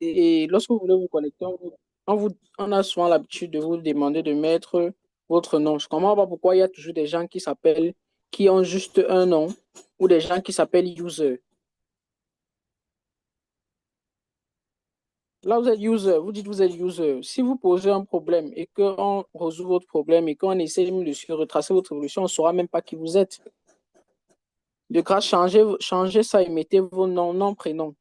et lorsque vous voulez vous connecter, on a souvent l'habitude de vous demander de mettre votre nom. Je ne comprends pas pourquoi il y a toujours des gens qui ont juste un nom ou des gens qui s'appellent user. Là, vous êtes user, vous dites que vous êtes user. Si vous posez un problème et qu'on résout votre problème et qu'on essaie même de retracer votre évolution, on ne saura même pas qui vous êtes. De grâce, changez ça et mettez vos noms, nom, prénom.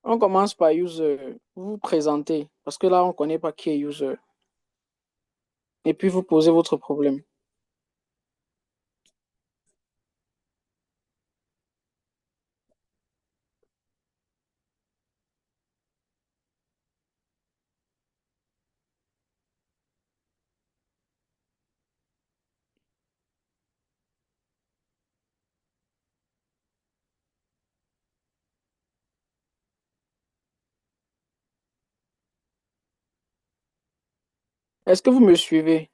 On commence par user, vous vous présentez, parce que là, on ne connaît pas qui est user. Et puis, vous posez votre problème. Est-ce que vous me suivez?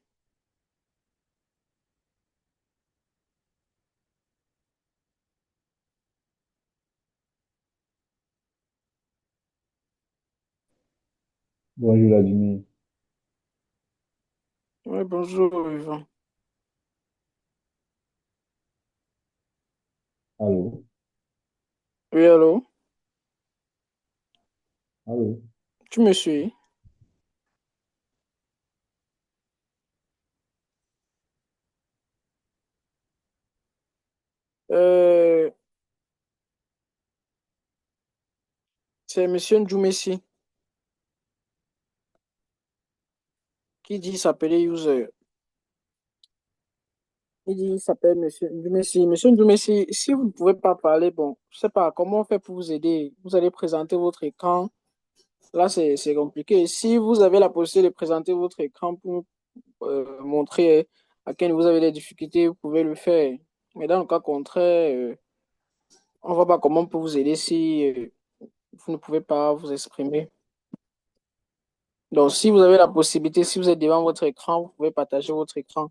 Bonjour Vladimir. Oui, bonjour, Yvan. Allô? Oui, allô? Allô? Tu me suis? Euh, c'est Monsieur Ndoumessi qui dit s'appeler user. Il dit il s'appelle Monsieur Ndoumessi. Monsieur Ndoumessi, si vous ne pouvez pas parler, bon, je ne sais pas comment on fait pour vous aider. Vous allez présenter votre écran. Là, c'est compliqué. Si vous avez la possibilité de présenter votre écran pour montrer à quel vous avez des difficultés, vous pouvez le faire. Mais dans le cas contraire, on ne voit pas comment on peut vous aider si vous ne pouvez pas vous exprimer. Donc, si vous avez la possibilité, si vous êtes devant votre écran, vous pouvez partager votre écran.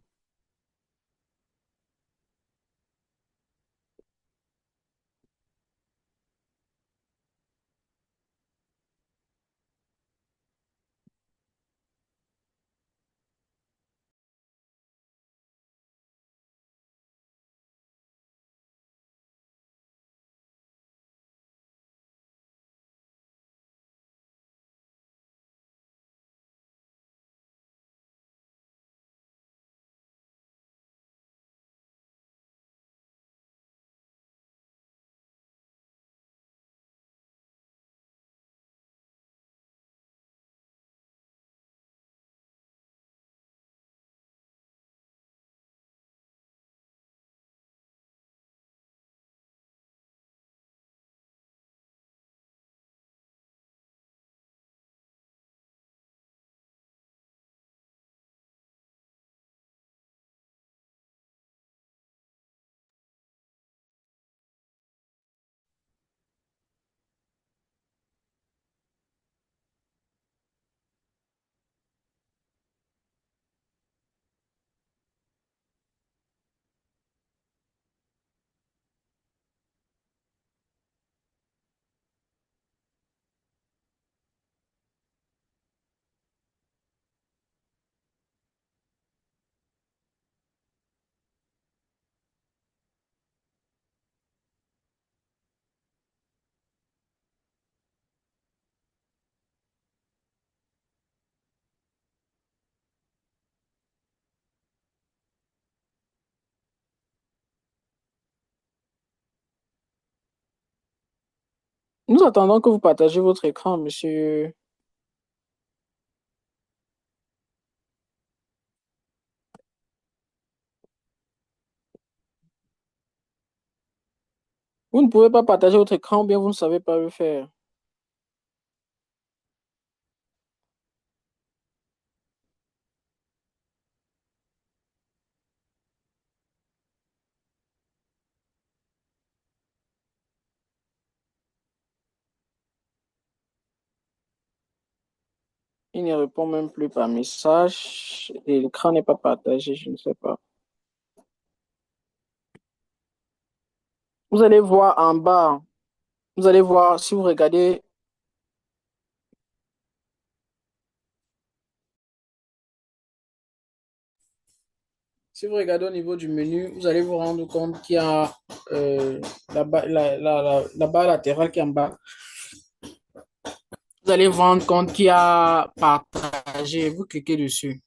Nous attendons que vous partagez votre écran, monsieur. Vous ne pouvez pas partager votre écran ou bien vous ne savez pas le faire. Il ne répond même plus par message et l'écran n'est pas partagé, je ne sais pas. Vous allez voir en bas, vous allez voir si vous regardez, si vous regardez au niveau du menu, vous allez vous rendre compte qu'il y a la barre latérale qui est en bas. Vous allez vous rendre compte qu'il y a partager. Vous cliquez dessus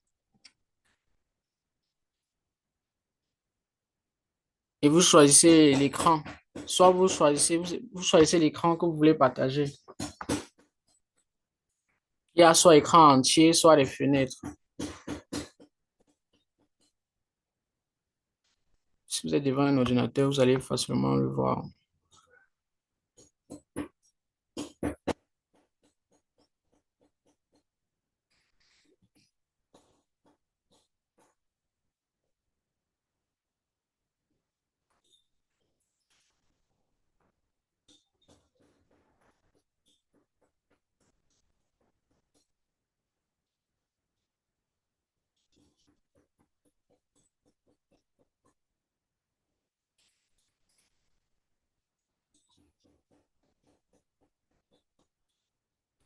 et vous choisissez l'écran. Soit vous choisissez l'écran que vous voulez partager. Il y a soit écran entier, soit les fenêtres. Si vous êtes devant un ordinateur, vous allez facilement le voir.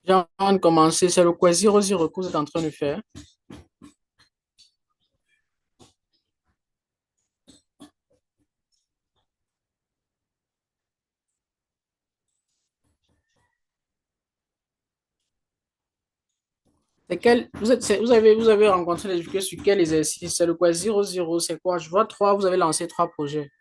Déjà, avant de commencer, c'est le quiz 00 que vous êtes en train de faire. Vous avez rencontré les difficultés sur quel exercice? C'est le quiz 00, c'est quoi? Je vois trois, vous avez lancé trois projets.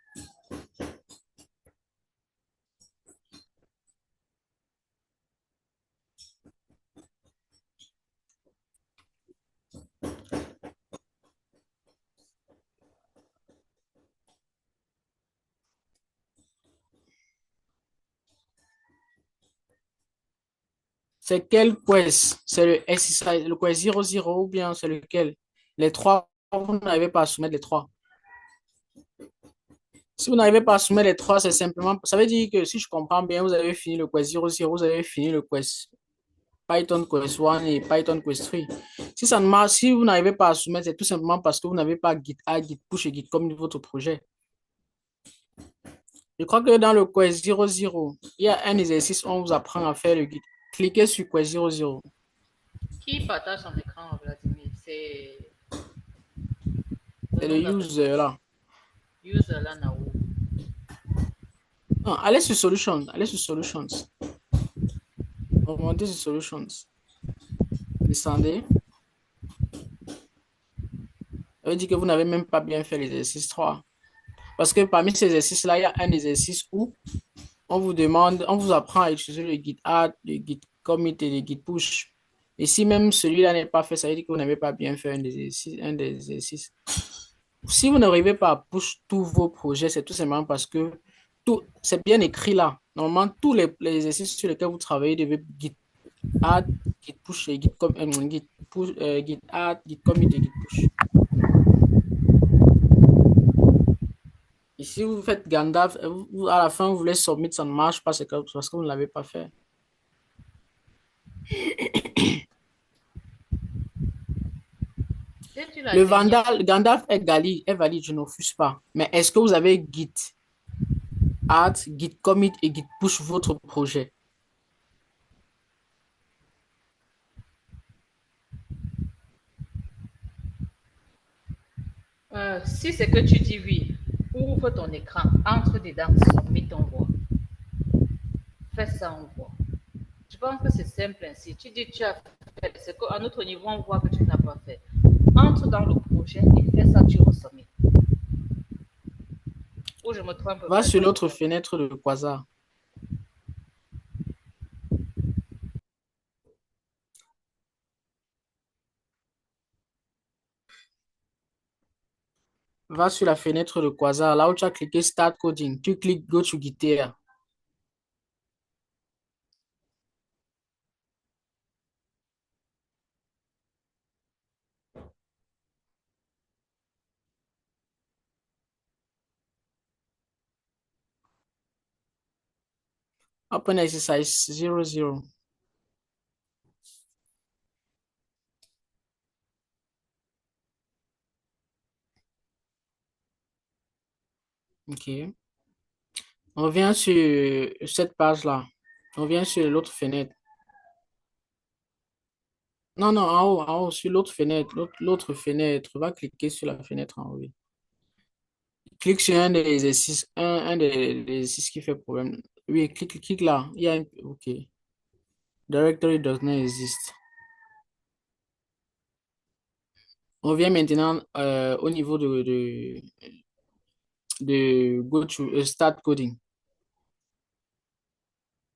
C'est quel quiz? C'est le exercice, le quiz 00 ou bien c'est lequel? Les trois, vous n'arrivez pas à soumettre les trois. Si vous n'arrivez pas à soumettre les trois, c'est simplement, ça veut dire que si je comprends bien, vous avez fini le quiz 00, vous avez fini le quiz Python quiz 1 et Python quiz 3. Si ça ne marche, si vous n'arrivez pas à soumettre, c'est tout simplement parce que vous n'avez pas Git add, Git push et Git commit de votre projet. Je crois que dans le quiz 00, il y a un exercice où on vous apprend à faire le Git. Cliquez sur quiz 00. Qui partage son écran, Vladimir? C'est le C'est le nom de la personne. user là. User Lanaou. Non, allez sur Solutions. Allez sur Solutions. Remontez sur Solutions. Descendez. Ça veut dire que vous n'avez même pas bien fait l'exercice 3. Parce que parmi ces exercices-là, il y a un exercice où on vous demande, on vous apprend à utiliser le Git add, le Git commit et le Git push. Et si même celui-là n'est pas fait, ça veut dire que vous n'avez pas bien fait un exercice, un des exercices. Si vous n'arrivez pas à push tous vos projets, c'est tout simplement parce que tout, c'est bien écrit là. Normalement, tous les exercices sur lesquels vous travaillez devez Git add, Git push et Git push, Git add, Git commit et Git push. Et si vous faites Gandalf, à la fin, vous voulez submit, ça ne marche pas, c'est parce que vous ne l'avez pas fait. C'est-tu la Le dernière? Vandal, Gandalf est valide, je ne refuse pas. Mais est-ce que vous avez Git add, Git commit et Git push votre projet? Si c'est que tu dis oui, ouvre ton écran, entre dedans, submit ton voix. Fais ça, on voit. Je pense que c'est simple ainsi. Tu dis que tu as fait, c'est qu'à notre niveau, on voit que tu n'as pas fait. Entre dans le projet et fais ça, tu resubmit. Ou je me trompe, Va sur Vladimir. l'autre fenêtre de Quasar. Va sur la fenêtre de Quasar, là où tu as cliqué Start Coding. Tu cliques Go to Gitter. Open exercise 00. OK. On vient sur cette page-là. On vient sur l'autre fenêtre. Non, non, en haut, sur l'autre fenêtre. L'autre fenêtre. Va cliquer sur la fenêtre en haut. Oui. Clique sur un des exercices, un des exercices qui fait problème. Oui, clique là. Il y a un... OK. Directory does not exist. On vient maintenant au niveau de go to start coding.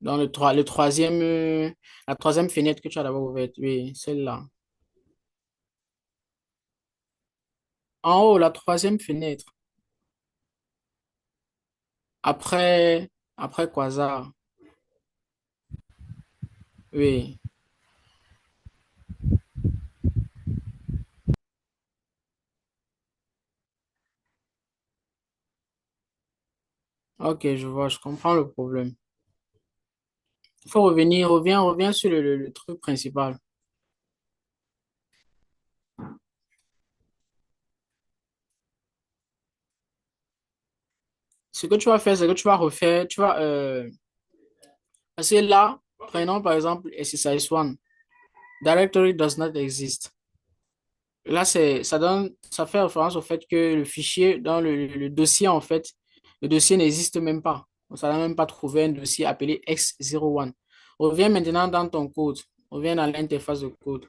Dans le troisième, la troisième fenêtre que tu as d'abord ouverte. Oui, celle-là. En haut, la troisième fenêtre. Après Quasar. Oui. OK, je vois, je comprends le problème. Il faut reviens sur le truc principal. Ce que tu vas faire, c'est que tu vas refaire, parce que là, prenons par exemple exercise 1. Directory does not exist. Là, ça fait référence au fait que le fichier dans le dossier, en fait, le dossier n'existe même pas. Ça n'a même pas trouvé un dossier appelé X01. Reviens maintenant dans ton code. Reviens dans l'interface de code.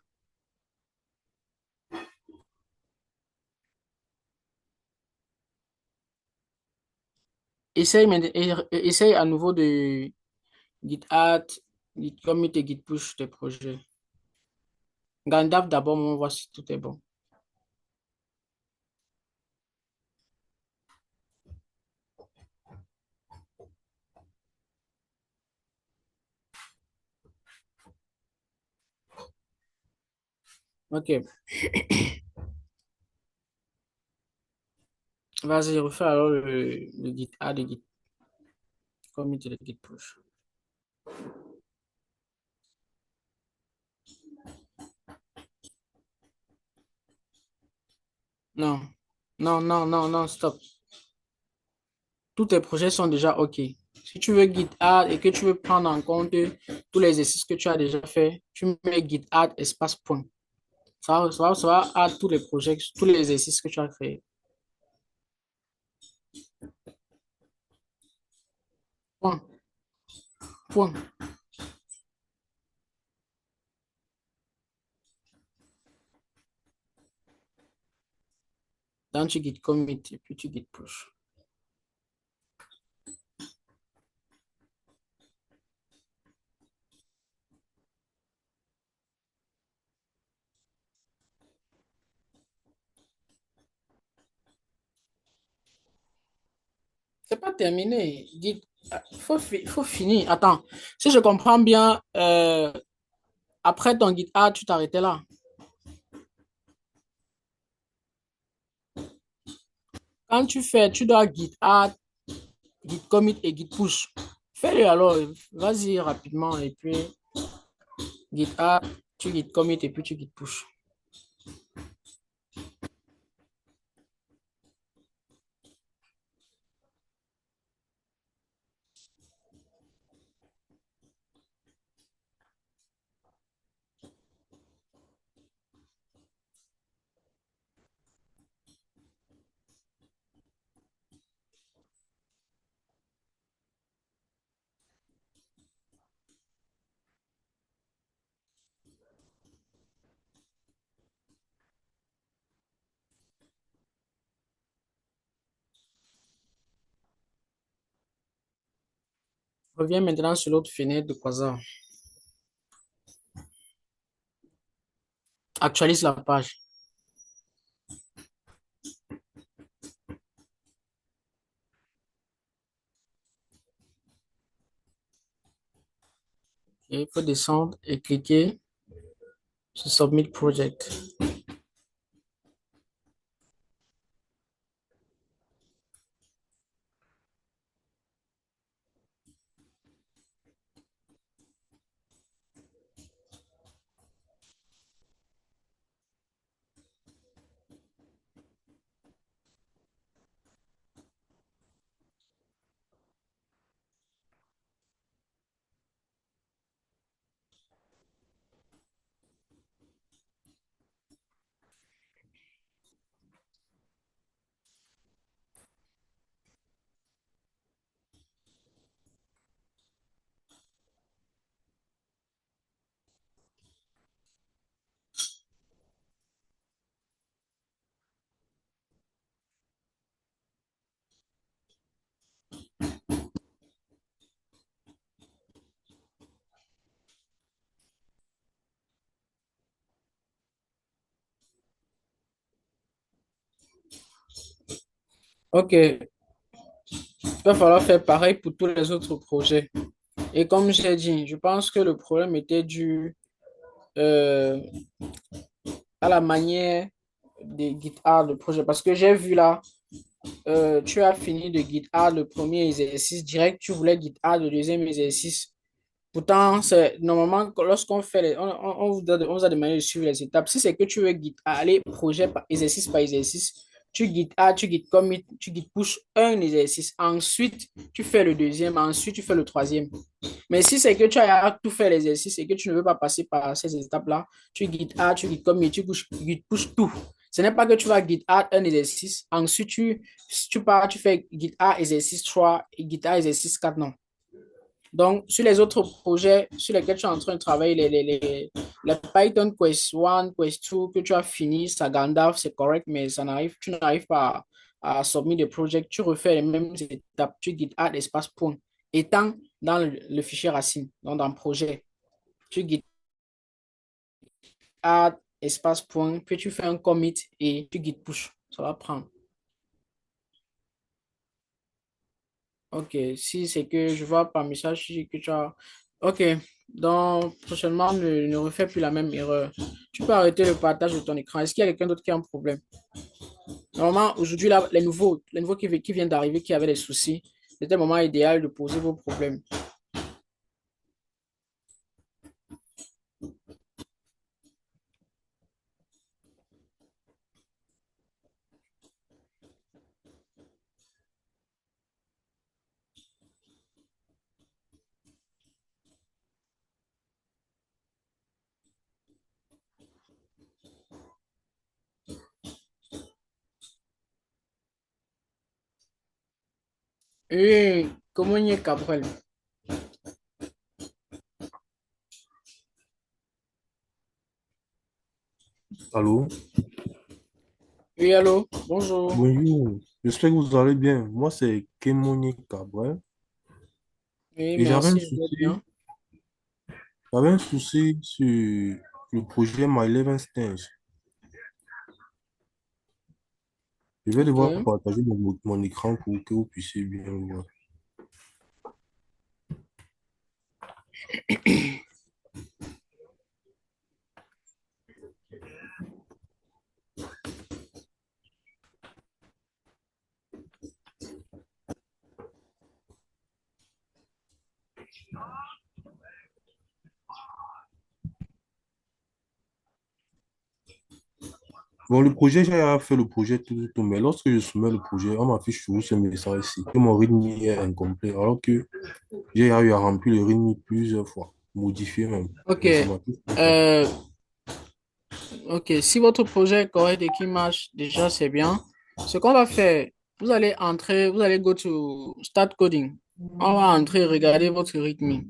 Essaye à nouveau de git add, git commit et git push tes projets. Gandalf d'abord, on va voir si tout est bon. OK. Vas-y, refais alors le git add et git commit et le git push. Non, non, stop. Tous tes projets sont déjà OK. Si tu veux git add et que tu veux prendre en compte tous les exercices que tu as déjà fait, tu mets git add espace point. Ça va add tous les projets, tous les exercices que tu as créés. Point, point. Donc tu git commit et puis tu git push. C'est pas terminé. Faut finir. Attends, si je comprends bien, après ton git add, tu t'arrêtais là. Quand tu fais, tu dois git add, git commit et git push. Fais-le alors. Vas-y rapidement et puis git add, tu git commit et puis tu git push. Reviens maintenant sur l'autre fenêtre de Quasar. Actualise la page. Il faut descendre et cliquer sur Submit Project. Ok, il va falloir faire pareil pour tous les autres projets. Et comme j'ai dit, je pense que le problème était dû euh, à la manière de GitHub, le projet. Parce que j'ai vu là, tu as fini de GitHub le premier exercice direct, tu voulais GitHub le deuxième exercice. Pourtant, c'est normalement lorsqu'on fait on vous a demandé de suivre les étapes. Si c'est que tu veux aller projet par exercice, tu guides A, tu guides commit, tu guides push un exercice. Ensuite, tu fais le deuxième, ensuite tu fais le troisième. Mais si c'est que tu as tout fait l'exercice et que tu ne veux pas passer par ces étapes-là, tu guides A, tu guides commit, guides push tout. Ce n'est pas que tu vas guide A un exercice, ensuite tu pars, tu fais guide A exercice 3 et guide A exercice 4 non. Donc, sur les autres projets sur lesquels tu es en train de travailler, les Python Quest 1, Quest 2 que tu as fini, ça Gandalf, c'est correct, mais tu n'arrives pas à submit des projets, tu refais les mêmes étapes, tu guides add espace point, étant dans le fichier racine, donc dans le projet, tu guides add espace point, puis tu fais un commit et tu guides push, ça va prendre. Ok, si c'est que je vois par message que tu as. Ok, donc prochainement, ne refais plus la même erreur. Tu peux arrêter le partage de ton écran. Est-ce qu'il y a quelqu'un d'autre qui a un problème? Normalement, aujourd'hui, là, les nouveaux qui viennent d'arriver, qui avaient des soucis, c'était le moment idéal de poser vos problèmes. Et comment y est, Gabriel? Allô? Oui, allô? Bonjour. Bonjour, j'espère que vous allez bien. Moi, c'est Kémoni Cabral Oui, et merci, je vais bien. j'avais un souci sur le projet My Eleven Stage. Je vais devoir Ok. partager mon écran pour que vous puissiez bien voir. Bon, le projet, j'ai fait le projet tout, mais lorsque je soumets le projet, on m'affiche toujours ce message ici, que mon README est incomplet, alors que j'ai eu à remplir le README plusieurs fois, modifier même, Ok. mais ça m'a tout fait ça. Euh, ok. Si votre projet est correct et qu'il marche, déjà, c'est bien. Ce qu'on va faire, vous allez go to Start Coding. On va entrer, regarder votre rythme.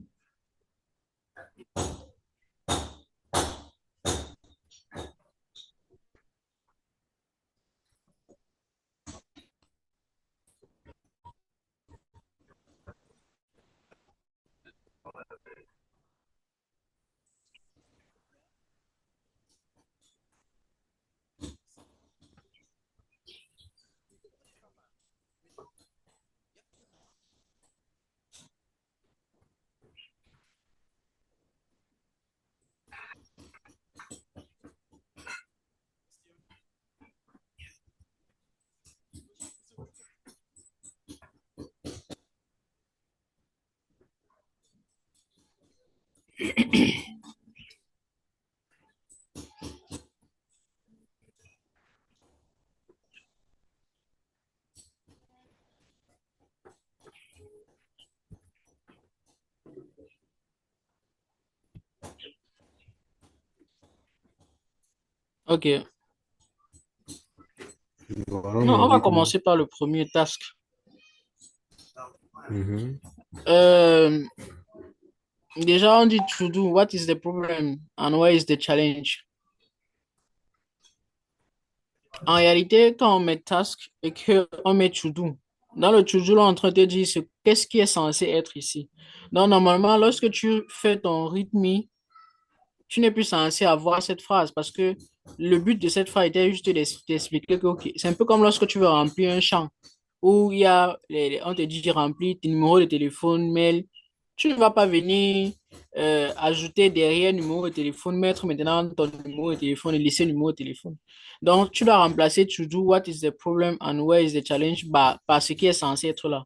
Ok. Voilà Non, mon on va rythme. commencer par le premier task. Mhm. Euh, déjà, on dit to do. What is the problem and where is the challenge? En réalité, quand on met task et qu'on met to do, dans le to do, là, on est en train de te dire qu'est-ce qui est censé être ici. Donc, normalement, lorsque tu fais ton rythme, tu n'es plus censé avoir cette phrase parce que le but de cette phrase était juste d'expliquer que ok, c'est un peu comme lorsque tu veux remplir un champ. où il y a, on te dit remplis tes numéros de téléphone, mail. Tu ne vas pas venir ajouter derrière numéro de téléphone, mettre maintenant ton numéro de téléphone et laisser le numéro de téléphone. Donc, tu dois remplacer to do what is the problem and where is the challenge par ce qui est censé être là.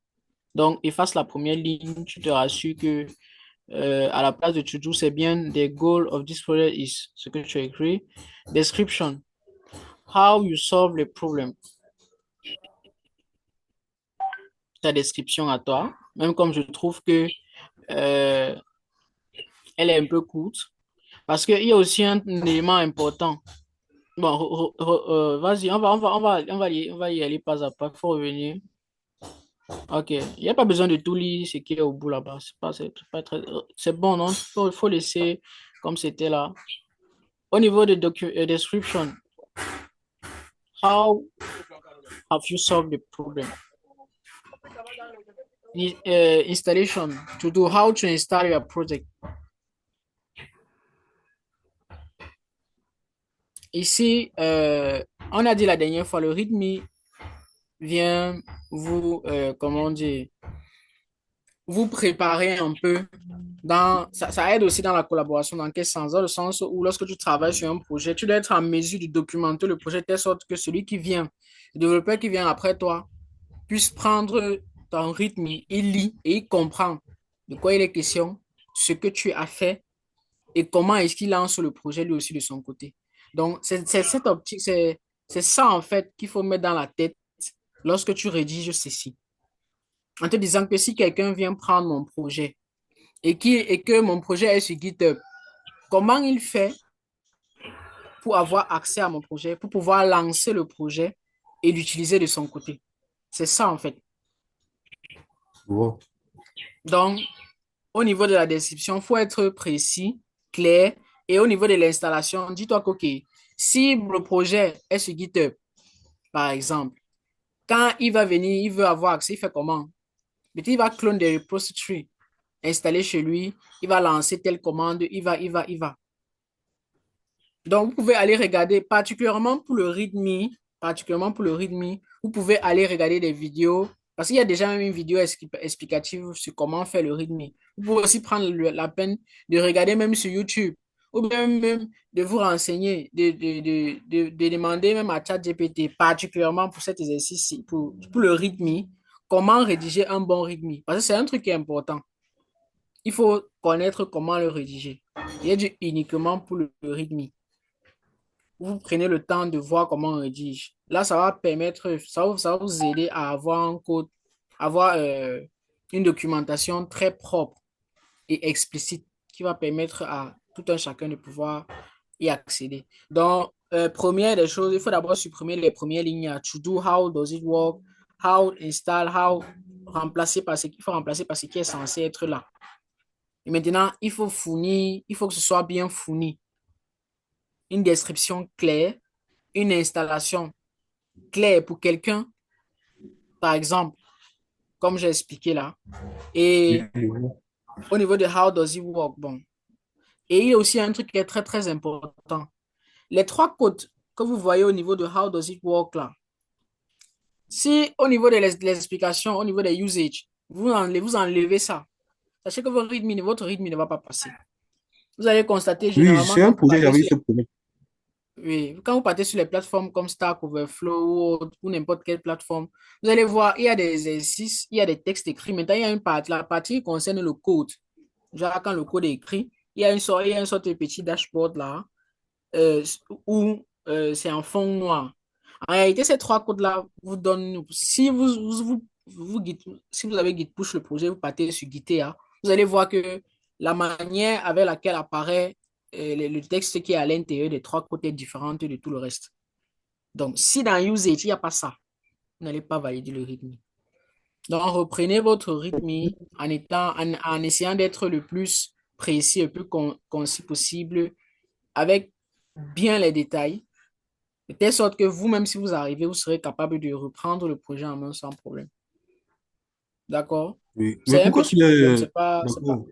Donc, efface la première ligne, tu te rassures que à la place de to do, c'est bien the goal of this project is ce que tu as écrit. Description, how you solve the problem. Ta description à toi, même comme je trouve que euh, elle est un peu courte, parce qu'il y a aussi un élément important. Bon, vas-y, on va y aller pas à pas. Faut revenir. Ok, il n'y a pas besoin de tout lire ce qui est au bout là-bas. C'est pas très, c'est bon, non? Faut laisser comme c'était là. Au niveau de description, how have you solved the problem? Installation, to do how to install your project. Ici, on a dit la dernière fois, le README vient vous, comment dire, vous préparer un peu ça aide aussi dans la collaboration. Dans quel sens? Dans le sens où lorsque tu travailles sur un projet, tu dois être en mesure de documenter le projet de telle sorte que celui qui vient, le développeur qui vient après toi, puisse prendre ton rythme, il lit et il comprend de quoi il est question, ce que tu as fait et comment est-ce qu'il lance le projet lui aussi de son côté. Donc, c'est cette optique, c'est ça en fait qu'il faut mettre dans la tête lorsque tu rédiges ceci. En te disant que si quelqu'un vient prendre mon projet et que mon projet est sur GitHub, comment il fait pour avoir accès à mon projet, pour pouvoir lancer le projet et l'utiliser de son côté. C'est ça en fait. Wow. Donc, au niveau de la description, il faut être précis, clair. Et au niveau de l'installation, dis-toi que, OK, si le projet est sur GitHub, par exemple, quand il va venir, il veut avoir accès, il fait comment? Il va clone des repositories, installer chez lui, il va lancer telle commande, il va. Donc, vous pouvez aller regarder, particulièrement pour le README, vous pouvez aller regarder des vidéos, parce qu'il y a déjà même une vidéo explicative sur comment faire le README. Vous pouvez aussi prendre la peine de regarder même sur YouTube, ou bien même de vous renseigner, de demander même à ChatGPT, particulièrement pour cet exercice-ci, pour le README, comment rédiger un bon README. Parce que c'est un truc qui est important. Il faut connaître comment le rédiger. Il y a du uniquement pour le README. Vous prenez le temps de voir comment on rédige. Là, ça va permettre, ça va vous aider à avoir un code, avoir une documentation très propre et explicite qui va permettre à tout un chacun de pouvoir y accéder. Donc, première des choses, il faut d'abord supprimer les premières lignes. To do, how does it work, how install, how remplacer par ce qu'il faut remplacer par ce qui est censé être là. Et maintenant, il faut fournir, il faut que ce soit bien fourni. Une description claire, une installation claire pour quelqu'un, par exemple, comme j'ai expliqué là. Et au niveau de how does it work, bon. Et il y a aussi un truc qui est très, très important. Les trois codes que vous voyez au niveau de how does it work là, si au niveau de l'explication, au niveau des usage, vous enlevez ça, sachez que votre rythme ne va pas passer. Vous allez constater Oui, généralement c'est un quand vous projet, partez j'avais eu sur ce problème. Oui, quand vous partez sur les plateformes comme Stack Overflow ou n'importe quelle plateforme, vous allez voir, il y a des exercices, il y a des textes écrits. Maintenant, il y a une partie, la partie qui concerne le code. Genre, quand le code est écrit, il y a une sorte de petit dashboard là, euh, où c'est en fond noir. En réalité, ces trois codes-là vous donnent, si si vous avez Git push le projet, vous partez sur Gitea, vous allez voir que la manière avec laquelle apparaît le texte qui est à l'intérieur des trois côtés est différente de tout le reste. Donc, si dans Usage, il n'y a pas ça, vous n'allez pas valider le rythme. Donc, reprenez votre rythme en essayant d'être le plus précis, le plus concis possible, avec bien les détails, de telle sorte que vous, même si vous arrivez, vous serez capable de reprendre le projet en main sans problème. D'accord? Oui. Mais C'est un pourquoi petit sur problème, les... c'est pas. D'accord.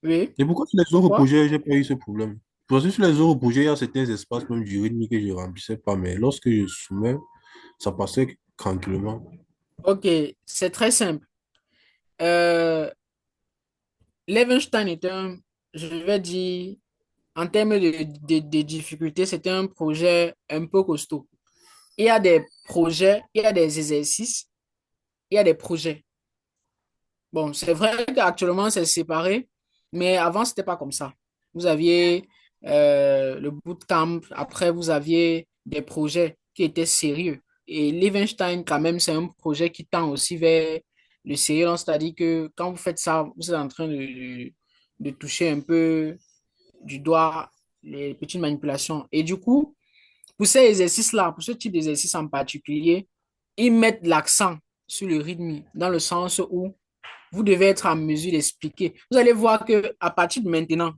Oui. Et pourquoi sur les autres Pourquoi? projets, j'ai pas eu ce problème? Parce que sur les autres projets, il y a certains espaces, même du rythme que je ne remplissais pas. Mais lorsque je soumets, ça passait tranquillement. Ok, c'est très simple. Euh, Levenstein est je vais dire, en termes de difficulté, c'est un projet un peu costaud. Il y a des projets, il y a des exercices, il y a des projets. Bon, c'est vrai qu'actuellement, c'est séparé, mais avant, c'était pas comme ça. Vous aviez le bootcamp, après, vous aviez des projets qui étaient sérieux. Et Levenstein, quand même, c'est un projet qui tend aussi vers le sérieux. Donc, c'est-à-dire que quand vous faites ça, vous êtes en train de toucher un peu du doigt les petites manipulations. Et du coup, pour ces exercices-là, pour ce type d'exercice en particulier, ils mettent l'accent sur le rythme, dans le sens où vous devez être en mesure d'expliquer. Vous allez voir que à partir de maintenant,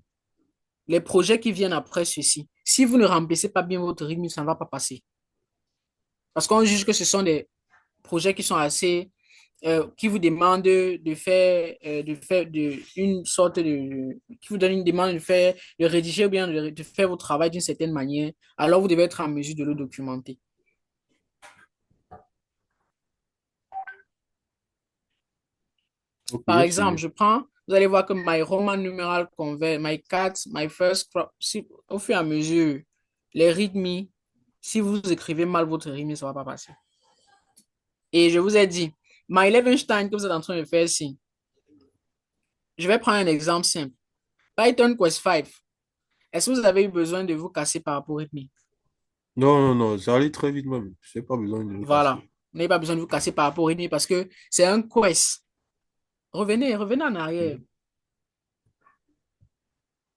les projets qui viennent après ceci, si vous ne remplissez pas bien votre rythme, ça ne va pas passer. Parce qu'on juge que ce sont des projets qui sont assez, qui vous demandent une sorte qui vous donne une demande de faire, de rédiger ou bien de faire votre travail d'une certaine manière. Alors vous devez être en mesure de le documenter. Ok, Par exemple, c'est... vous allez voir que my Roman numeral convert, my cat, my first crop, au fur et à mesure, les rythmes, si vous écrivez mal votre rythme, ça ne va pas passer. Et je vous ai dit, my Levenstein que vous êtes en train de faire ici, je vais prendre un exemple simple. Python Quest 5, est-ce que vous avez eu besoin de vous casser par rapport au rythme? Non, non, non, ça allait très vite même. Je n'ai pas besoin de me Voilà. casser. Vous n'avez pas besoin de vous casser par rapport au rythme parce que c'est un quest. Revenez en arrière. Mhm.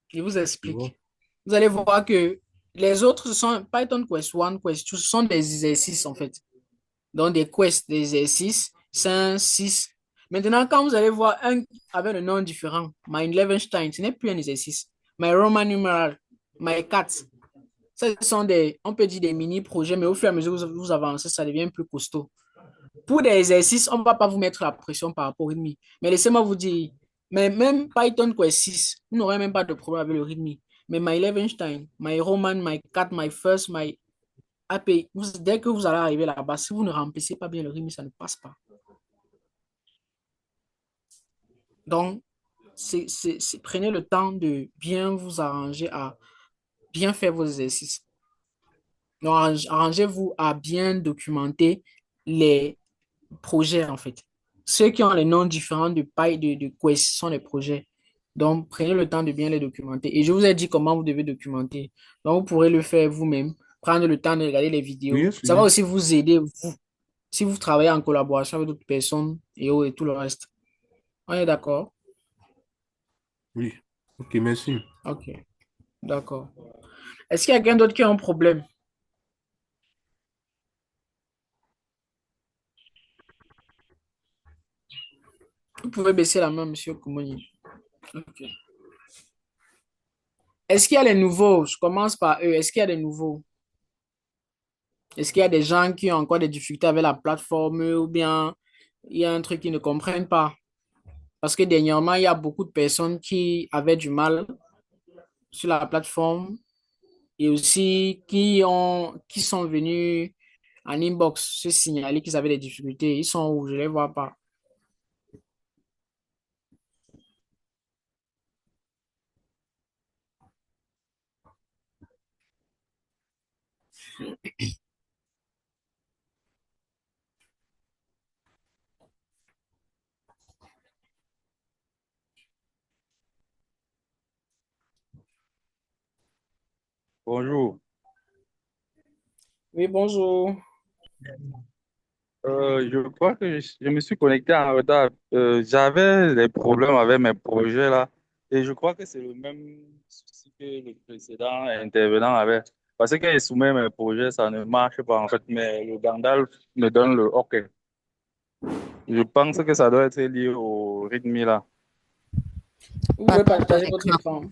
Je vous Tu vois? explique. Vous allez voir que les autres, ce sont Python Quest 1, Quest 2, ce sont des exercices en fait. Donc des quests, des exercices, 5, 6. Maintenant, quand vous allez voir un avec un nom différent, My Levenstein, ce n'est plus un exercice. My Roman numeral, My Cat. Ce sont des, on peut dire des mini-projets, mais au fur et à mesure que vous avancez, ça devient plus costaud. Pour des exercices, on ne va pas vous mettre la pression par rapport au rythme. Mais laissez-moi vous dire, mais même Python Quest 6, vous n'aurez même pas de problème avec le rythme. Mais My Levenstein, My Roman, My Cat, My First, My API, dès que vous allez arriver là-bas, si vous ne remplissez pas bien le rythme, ça ne passe pas. Donc, prenez le temps de bien vous arranger à bien faire vos exercices. Donc, arrangez-vous à bien documenter les projets, en fait. Ceux qui ont les noms différents de paille de Quest sont les projets. Donc, prenez le temps de bien les documenter. Et je vous ai dit comment vous devez documenter. Donc, vous pourrez le faire vous-même, prendre le temps de regarder les vidéos. Oui, Ça va oui. aussi vous aider, vous, si vous travaillez en collaboration avec d'autres personnes et tout le reste. On est d'accord? Oui. Ok, merci. Ok, d'accord. Est-ce qu'il y a quelqu'un d'autre qui a un problème? Vous pouvez baisser la main, monsieur Koumoni. Ok. Est-ce qu'il y a des nouveaux? Je commence par eux. Est-ce qu'il y a des nouveaux? Est-ce qu'il y a des gens qui ont encore des difficultés avec la plateforme ou bien il y a un truc qu'ils ne comprennent pas? Parce que dernièrement, il y a beaucoup de personnes qui avaient du mal sur la plateforme et aussi qui sont venus en inbox se signaler qu'ils avaient des difficultés. Ils sont où? Je ne les vois pas. Bonjour. Oui, bonjour. Je crois que je me suis connecté en retard. J'avais des problèmes avec mes projets là et je crois que c'est le même souci que le précédent intervenant avait. Parce que quand je soumets mes projets, ça ne marche pas en fait, mais le Gandalf me donne le OK. Je pense que ça doit être lié au rythme là. Vous pouvez Partage ton partager votre écran. écran.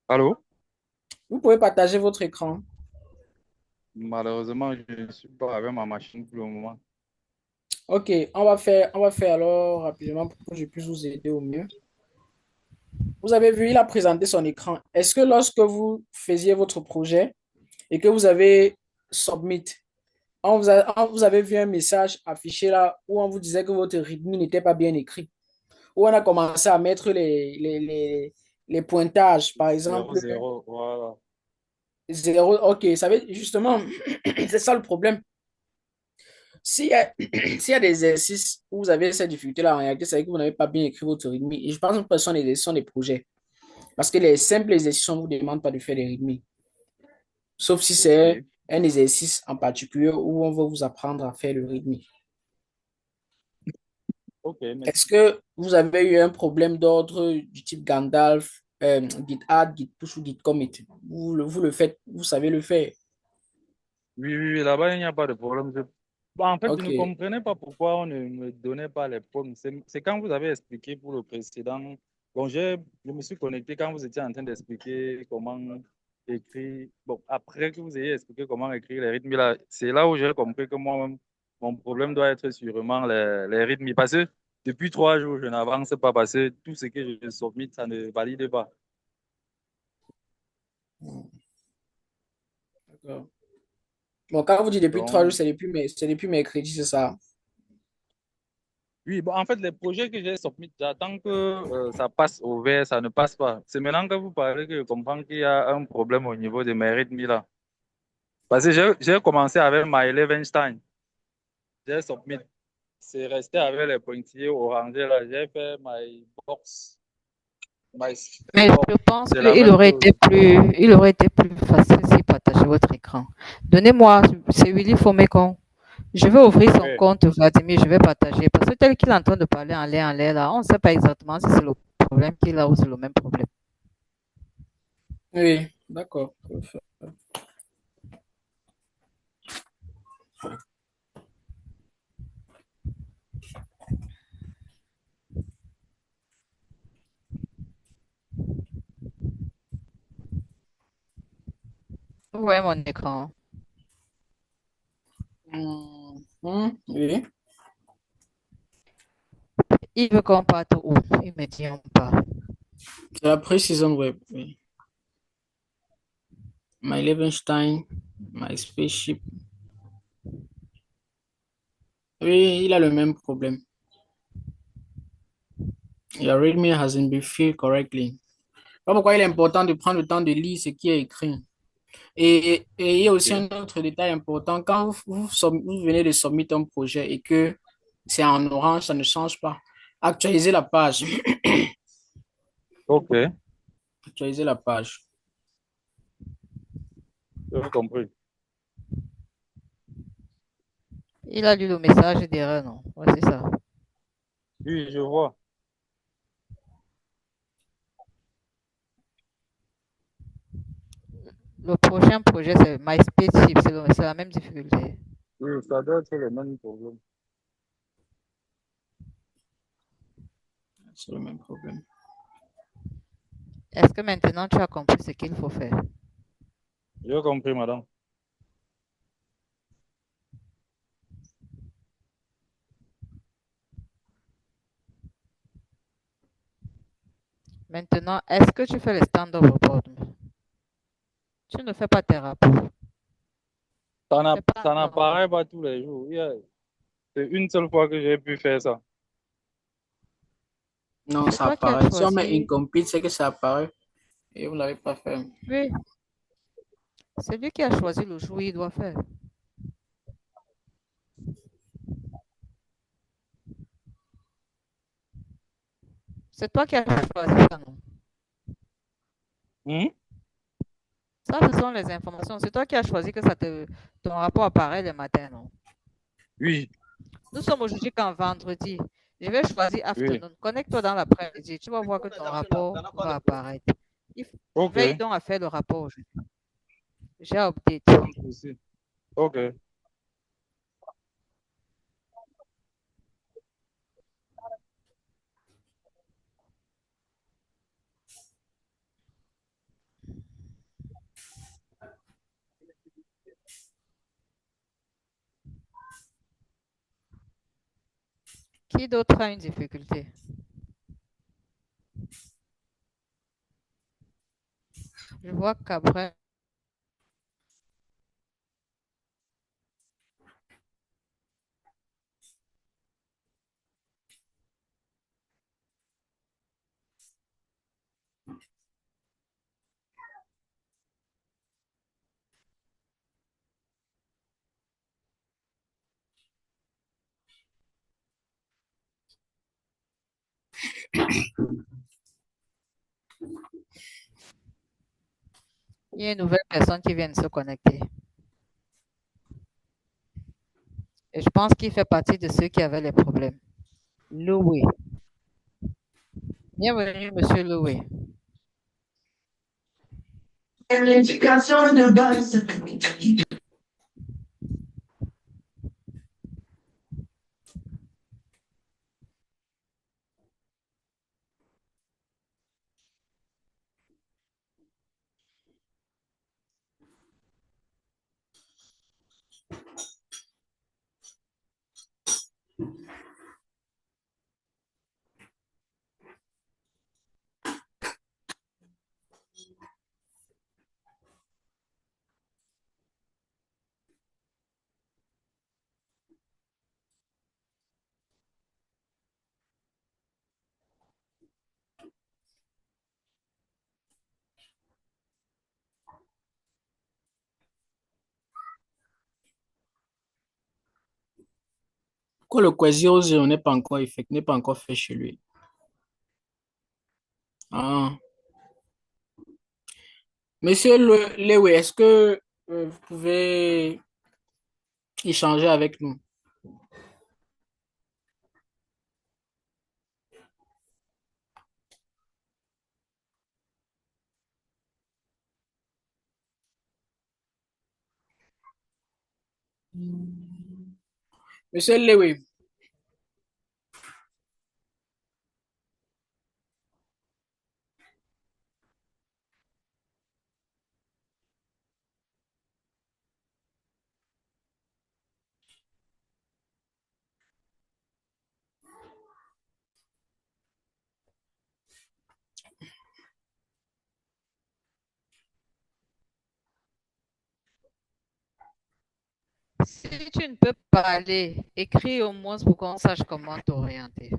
Allô? Vous pouvez partager votre écran. Malheureusement, je ne suis pas avec ma machine pour le moment. Ok, on va faire alors rapidement pour que je puisse vous aider au mieux. Vous avez vu, il a présenté son écran. Est-ce que lorsque vous faisiez votre projet et que vous avez submit, on vous avez vu un message affiché là où on vous disait que votre rythme n'était pas bien écrit, où on a commencé à mettre les pointages, par Zéro, exemple, zéro, voilà. 0, ok, ça veut justement, c'est ça le problème. S'il y a, s'il y a des exercices où vous avez cette difficulté-là en réalité, c'est que vous n'avez pas bien écrit votre rythme. Et je pense que ce sont des exercices, sont des projets. Parce que les simples exercices, on ne vous demande pas de faire des rythmes. Sauf si c'est Ok, un exercice en particulier où on va vous apprendre à faire le rythme. ok, Est-ce merci. que vous avez eu un problème d'ordre du type Gandalf, Git add, Git push ou Git commit? Vous le faites, vous savez le faire. Oui, oui, oui, là-bas, il n'y a pas de problème. Bon, en fait, je Ok. ne comprenais pas pourquoi on ne me donnait pas les pommes. C'est quand vous avez expliqué pour le précédent. Bon, je me suis connecté quand vous étiez en train d'expliquer comment écrire. Bon, après que vous ayez expliqué comment écrire les rythmes, là, c'est là où j'ai compris que moi-même, mon problème doit être sûrement les rythmes. Parce que depuis 3 jours, je n'avance pas parce que tout ce que je submit, ça ne valide pas. D'accord. Bon, quand vous dites depuis 3 jours, Donc, c'est depuis mercredi, c'est ça? oui, bon, en fait, les projets que j'ai soumis, j'attends que ça passe au vert, ça ne passe pas. C'est maintenant que vous parlez que je comprends qu'il y a un problème au niveau de mes rythmes là. Parce que j'ai commencé avec My Levenstein. J'ai soumis. C'est resté avec les pointillés orangés là. J'ai fait My Box, My Mais Box. je pense C'est la qu'il même aurait chose. été il aurait été plus facile s'il partageait votre écran. Donnez-moi, c'est Willy Fomekon. Je vais ouvrir son Oui, compte, Vladimir, je vais partager. Parce que tel qu'il est en train de parler en l'air, là, on ne sait pas exactement si c'est le problème qu'il a ou c'est le même problème. Oui, d'accord. Vous voyez mon écran. Oui. Il veut qu'on parte où? Il me dit on part. C'est la pré-saison web. Oui. My Levenstein, My Spaceship. Oui, il a le même problème. Your readme hasn't been filled correctly. Voilà pourquoi il est important de prendre le temps de lire ce qui est écrit. Et il y a aussi ok. un autre détail important. Quand vous venez de submit un projet et que c'est en orange, ça ne change pas. Actualisez la page. Ok, Actualisez la page. j'ai compris. Il a lu le message d'erreur, non? Ouais, c'est ça. Oui, je vois. Le prochain projet, c'est MySpace Chip. C'est la même difficulté. Oui, ça doit être le même problème. C'est le même problème. Est-ce que maintenant tu as compris ce qu'il faut faire? J'ai compris, madame. Maintenant, est-ce que tu fais les stand-up report? Tu ne fais pas tes rapports. C'est pas Ça encore, non? n'apparaît pas tous les jours. C'est une seule fois que j'ai pu faire ça. Non, C'est ça toi qui as apparaît. Si on met choisi. incomplete, c'est que ça apparaît et vous ne l'avez pas fait. Oui, c'est lui qui a choisi le jour où il doit faire. C'est toi qui as choisi ça, non? Hmm? Ça, ce sont les informations. C'est toi qui as choisi que ton rapport apparaît le matin, non? Oui, Nous sommes aujourd'hui qu'en vendredi. Je vais choisir oui. afternoon. Connecte-toi dans l'après-midi. Tu vas voir que ton rapport va apparaître. Ok, Veille donc à faire le rapport aujourd'hui. J'ai update. sans souci. Ok. Qui d'autre a une difficulté? Je vois qu'après, il y a une nouvelle personne qui vient de se connecter. Et je pense qu'il fait partie de ceux qui avaient les problèmes. Louis. Bienvenue, monsieur Louis. L'éducation de base. Pourquoi le Quasio n'est pas encore n'est pas encore fait chez lui? Ah. Monsieur Lewe, est-ce que vous pouvez échanger avec nous? Monsieur Lewe, Si tu ne peux pas aller, écris au moins pour qu'on sache comment t'orienter.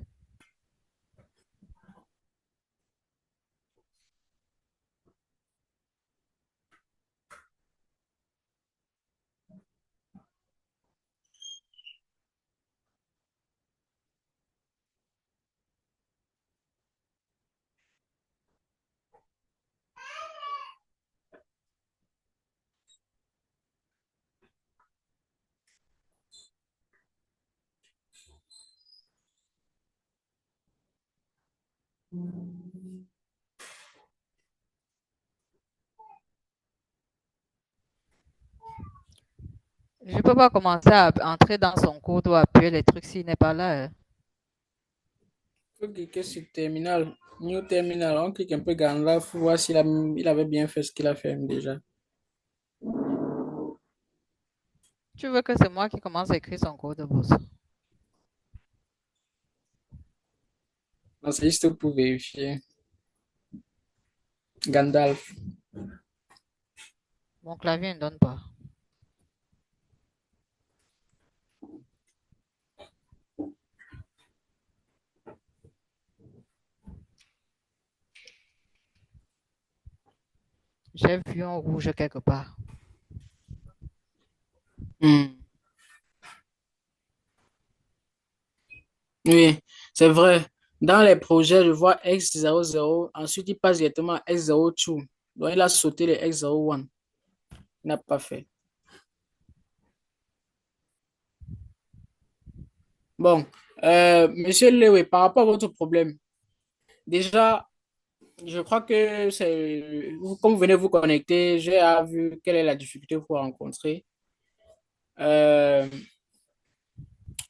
Je ne peux pas commencer à entrer dans son cours ou appuyer les trucs s'il n'est pas là. Hein. il faut cliquer sur terminal, new terminal, on clique un peu Gandalf pour voir il avait bien fait ce qu'il a fait déjà. Tu veux que c'est moi qui commence à écrire son code de bourse? Non, c'est juste pour vérifier. Gandalf. Mon clavier ne donne pas. J'ai vu un rouge quelque part. Hmm. Oui, c'est vrai. Dans les projets, je vois X00, ensuite il passe directement à X02. Donc il a sauté les X01. Il n'a pas fait. Bon, monsieur Lewe, par rapport à votre problème, déjà, je crois que comme vous venez vous connecter, j'ai vu quelle est la difficulté que vous rencontrez. Euh,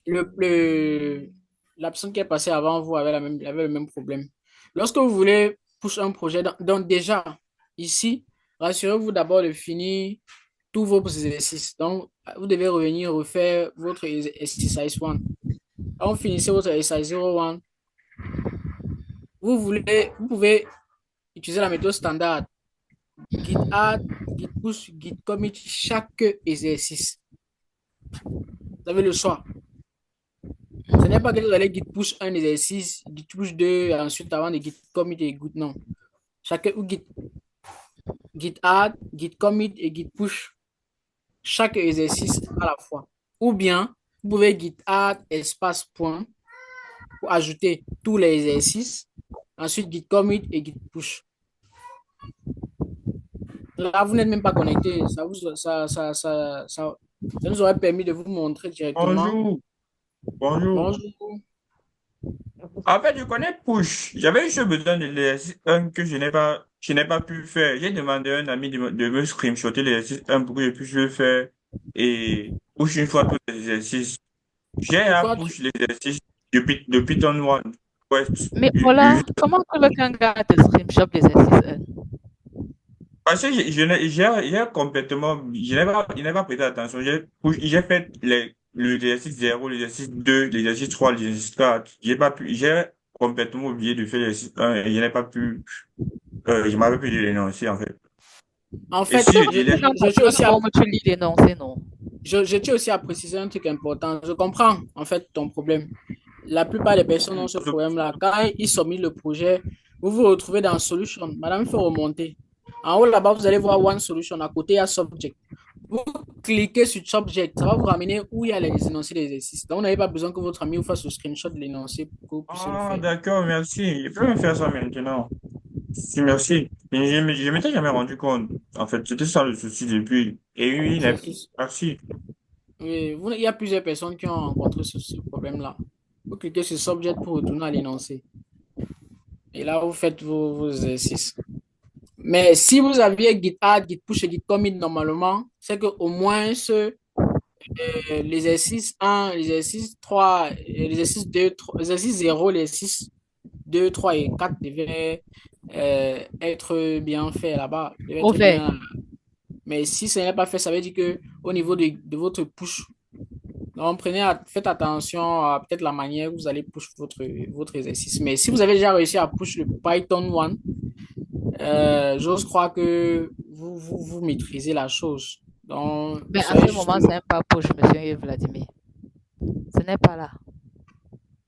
le, le- la personne qui est passée avant vous avait le même problème. Lorsque vous voulez pousser un projet, donc déjà, ici, rassurez-vous d'abord de finir tous vos exercices. Donc, vous devez revenir refaire votre exercise 1. Quand vous finissez votre exercice 01, vous pouvez utiliser la méthode standard. git add, git push, git commit chaque exercice. Vous avez le choix. Ce n'est pas que vous allez git push un exercice, git push deux, et ensuite avant de git commit et git non. Chaque ou git add, git commit et git push chaque exercice à la fois. Ou bien, vous pouvez git add espace point pour ajouter tous les exercices. Ensuite, git commit et git push. Là, vous n'êtes même pas connecté. Ça nous aurait permis de vous montrer directement. Bonjour, bonjour. Bonjour. En fait, je connais Push. J'avais juste besoin de l'exercice 1 que je n'ai pas pu faire. J'ai demandé à un ami de me screenshotter l'exercice 1 pour que je puisse le faire et push une fois tous les exercices. J'ai à Pourquoi push l'exercice depuis ton one. Ouais, Mais voilà, comment que le Kanga te screenshot les exercices? parce que j'ai complètement, je n'ai pas prêté attention. J'ai fait l'exercice 0, l'exercice 2, l'exercice 3, l'exercice 4. J'ai complètement oublié de faire l'exercice 1 et je n'ai pas pu, je m'avais pu l'énoncer en fait. En Et fait, si je C'est délai, quand je tiens aussi à, tu lis l'énoncé, non? je tiens aussi à préciser un truc important. Je comprends en fait ton problème. La plupart des personnes ont ce problème-là. Quand ils submettent le projet, vous vous retrouvez dans Solution. Madame, il faut remonter. En haut là-bas, vous allez voir One Solution. À côté, il y a Subject. Vous cliquez sur Subject, ça va vous ramener où il y a les énoncés d'exercice. Donc, vous n'avez pas besoin que votre ami vous fasse le screenshot de l'énoncé pour que vous puissiez le ah, faire. d'accord, merci. Je peux me faire ça maintenant. Si, merci. Mais je m'étais jamais rendu compte. En fait, c'était ça le souci depuis. Et oui, merci. Oui, il y a plusieurs personnes qui ont rencontré ce problème-là. Vous cliquez sur Subject pour retourner à l'énoncé. Et là, vous faites vos exercices. Mais si vous aviez Git add, Git push et Git commit normalement, c'est qu'au moins l'exercice 1, l'exercice 3, l'exercice 2, l'exercice 0, l'exercice 2, 3 et 4 devaient être bien fait là-bas. Devaient être Mauvais. bien. Mais si ce n'est pas fait, ça veut dire que au niveau de votre push, donc faites attention à peut-être la manière où vous allez push votre exercice. Mais si vous avez déjà réussi à push le Python 1, j'ose croire que vous maîtrisez la chose. Donc, Mais à c'est ce moment, justement... c'est un pas push, monsieur Vladimir. Ce n'est pas là.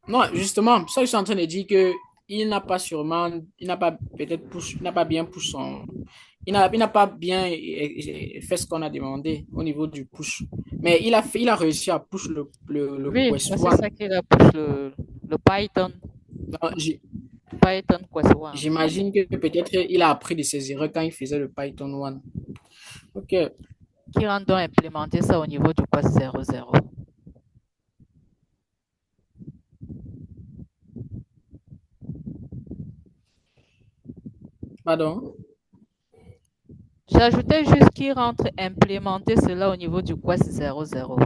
Non, justement, ça, je suis en train de dire que il n'a pas sûrement, il n'a pas peut-être push, il n'a pas bien push son, il n'a pas bien fait ce qu'on a demandé au niveau du push. Mais il a réussi à push le Oui, Quest c'est One. ça qu'il a push le Python. Donc, Python Quest One. j'imagine que peut-être il a appris de ses erreurs quand il faisait le Python One. Ok, Qui rend donc implémenter ça au niveau du Quest 00. pardon. J'ajoutais juste qu'il rentre implémenter cela au niveau du Quest 00.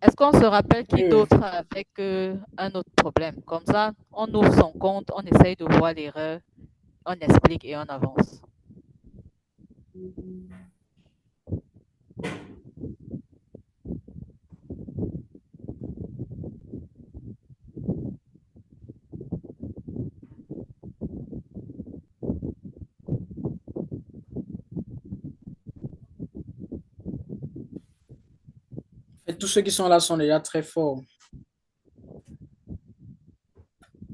Est-ce qu'on se rappelle qui d'autre avec un autre problème? Comme ça, on ouvre son compte, on essaye de voir l'erreur, on explique et on avance. Et tous ceux qui sont là sont déjà très forts.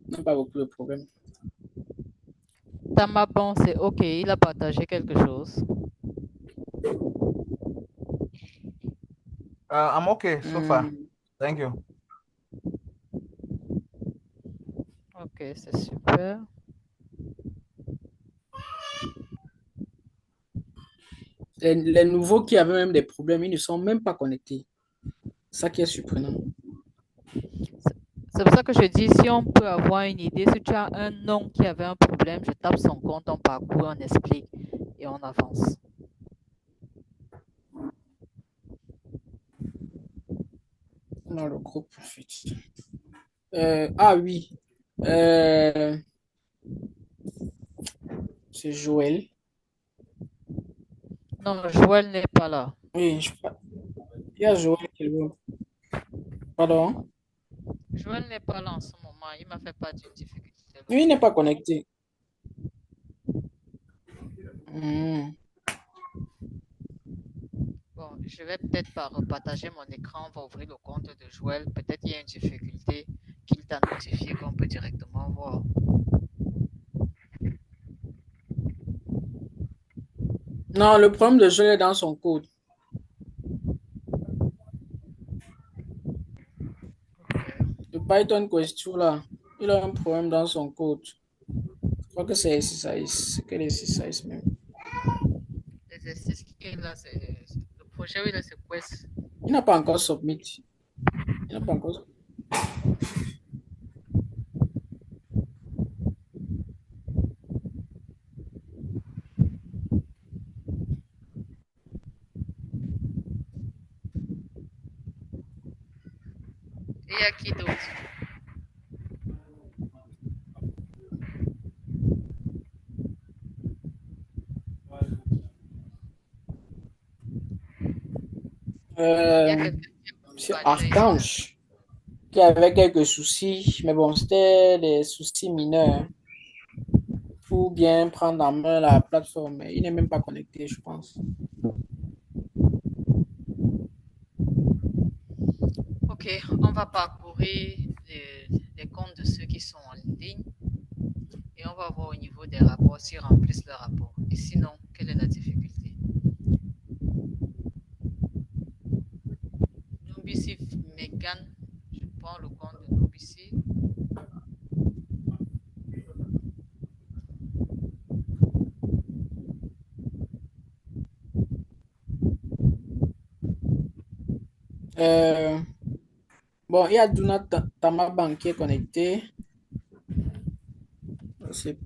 Ils n'ont pas beaucoup de problèmes. Tamabon, c'est OK, il a partagé quelque chose. I'm okay so far. Thank you. OK, c'est super. Les nouveaux qui avaient même des problèmes, ils ne sont même pas connectés. Ça qui est surprenant. C'est pour ça que je dis, si on peut avoir une idée, si tu as un nom qui avait un problème, je tape son compte, on parcourt, on explique et on avance. Dans le groupe, en fait. Ah oui. C'est Joël. Non, Joël n'est pas là. Oui, Il y a Joël qui veut. Pardon? Joël n'est pas là en ce moment. Il m'a fait part d'une difficulté Lui, il n'est locale. pas connecté. Hmm. Bon, je vais peut-être pas repartager mon écran. On va ouvrir le compte de Joël. Peut-être il y a une difficulté qu'il t'a notifié qu'on peut directement voir. Non, le problème de Joël est dans son code. Le Python question là, il a un problème dans son code. Je crois que c'est exercise. C'est quel exercise même? L'exercice qui est là, c'est le projet, oui, là, c'est Quest. Il n'a pas encore submit. Il n'a pas encore. Et il y a qui d'autre? Il y a quelqu'un qui C'est accompagne ici. Archange qui avait quelques soucis, mais bon, c'était des soucis mineurs pour bien prendre en main la plateforme. Mais il n'est même pas connecté, je pense. Ok, on va parcourir les comptes de ceux qui sont en ligne et on va voir au niveau des rapports s'ils remplissent le rapport. Et sinon, quelle est la difficulté? Nobici Megan, je prends le compte de Nobici. Bon, il y a Duna Tamaban qui est connecté. C'est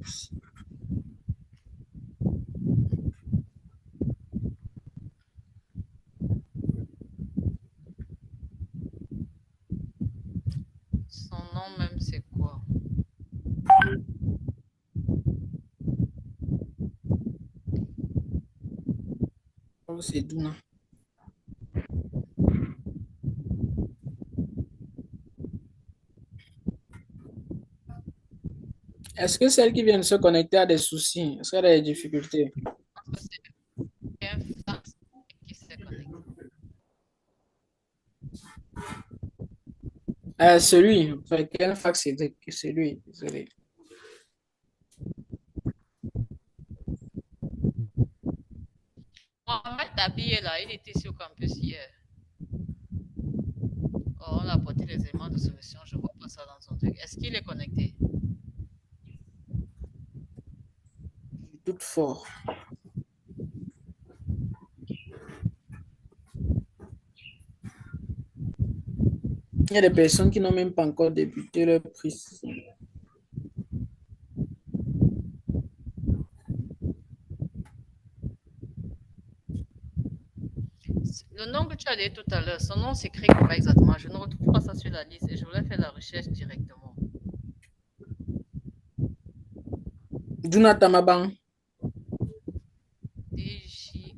Son nom même, c'est quoi? c'est Duna. Est-ce que celle qui vient de se connecter a des soucis? Est-ce qu'elle a des difficultés? C'est un fax qui s'est connecté. Celui, enfin, quel fax c'est lui, désolé. Mohamed Tabi est là, il était sur campus hier. Oh, on a apporté les éléments de solution, je vois pas ça dans son truc. Est-ce qu'il est connecté? Je doute fort. Il y a des personnes qui n'ont même pas encore débuté leur prise. Le nom que tu as dit tout à l'heure, son nom s'écrit comment exactement? Je ne retrouve pas ça sur la liste et je voulais faire la recherche directement. Duna Tamaban. DJ.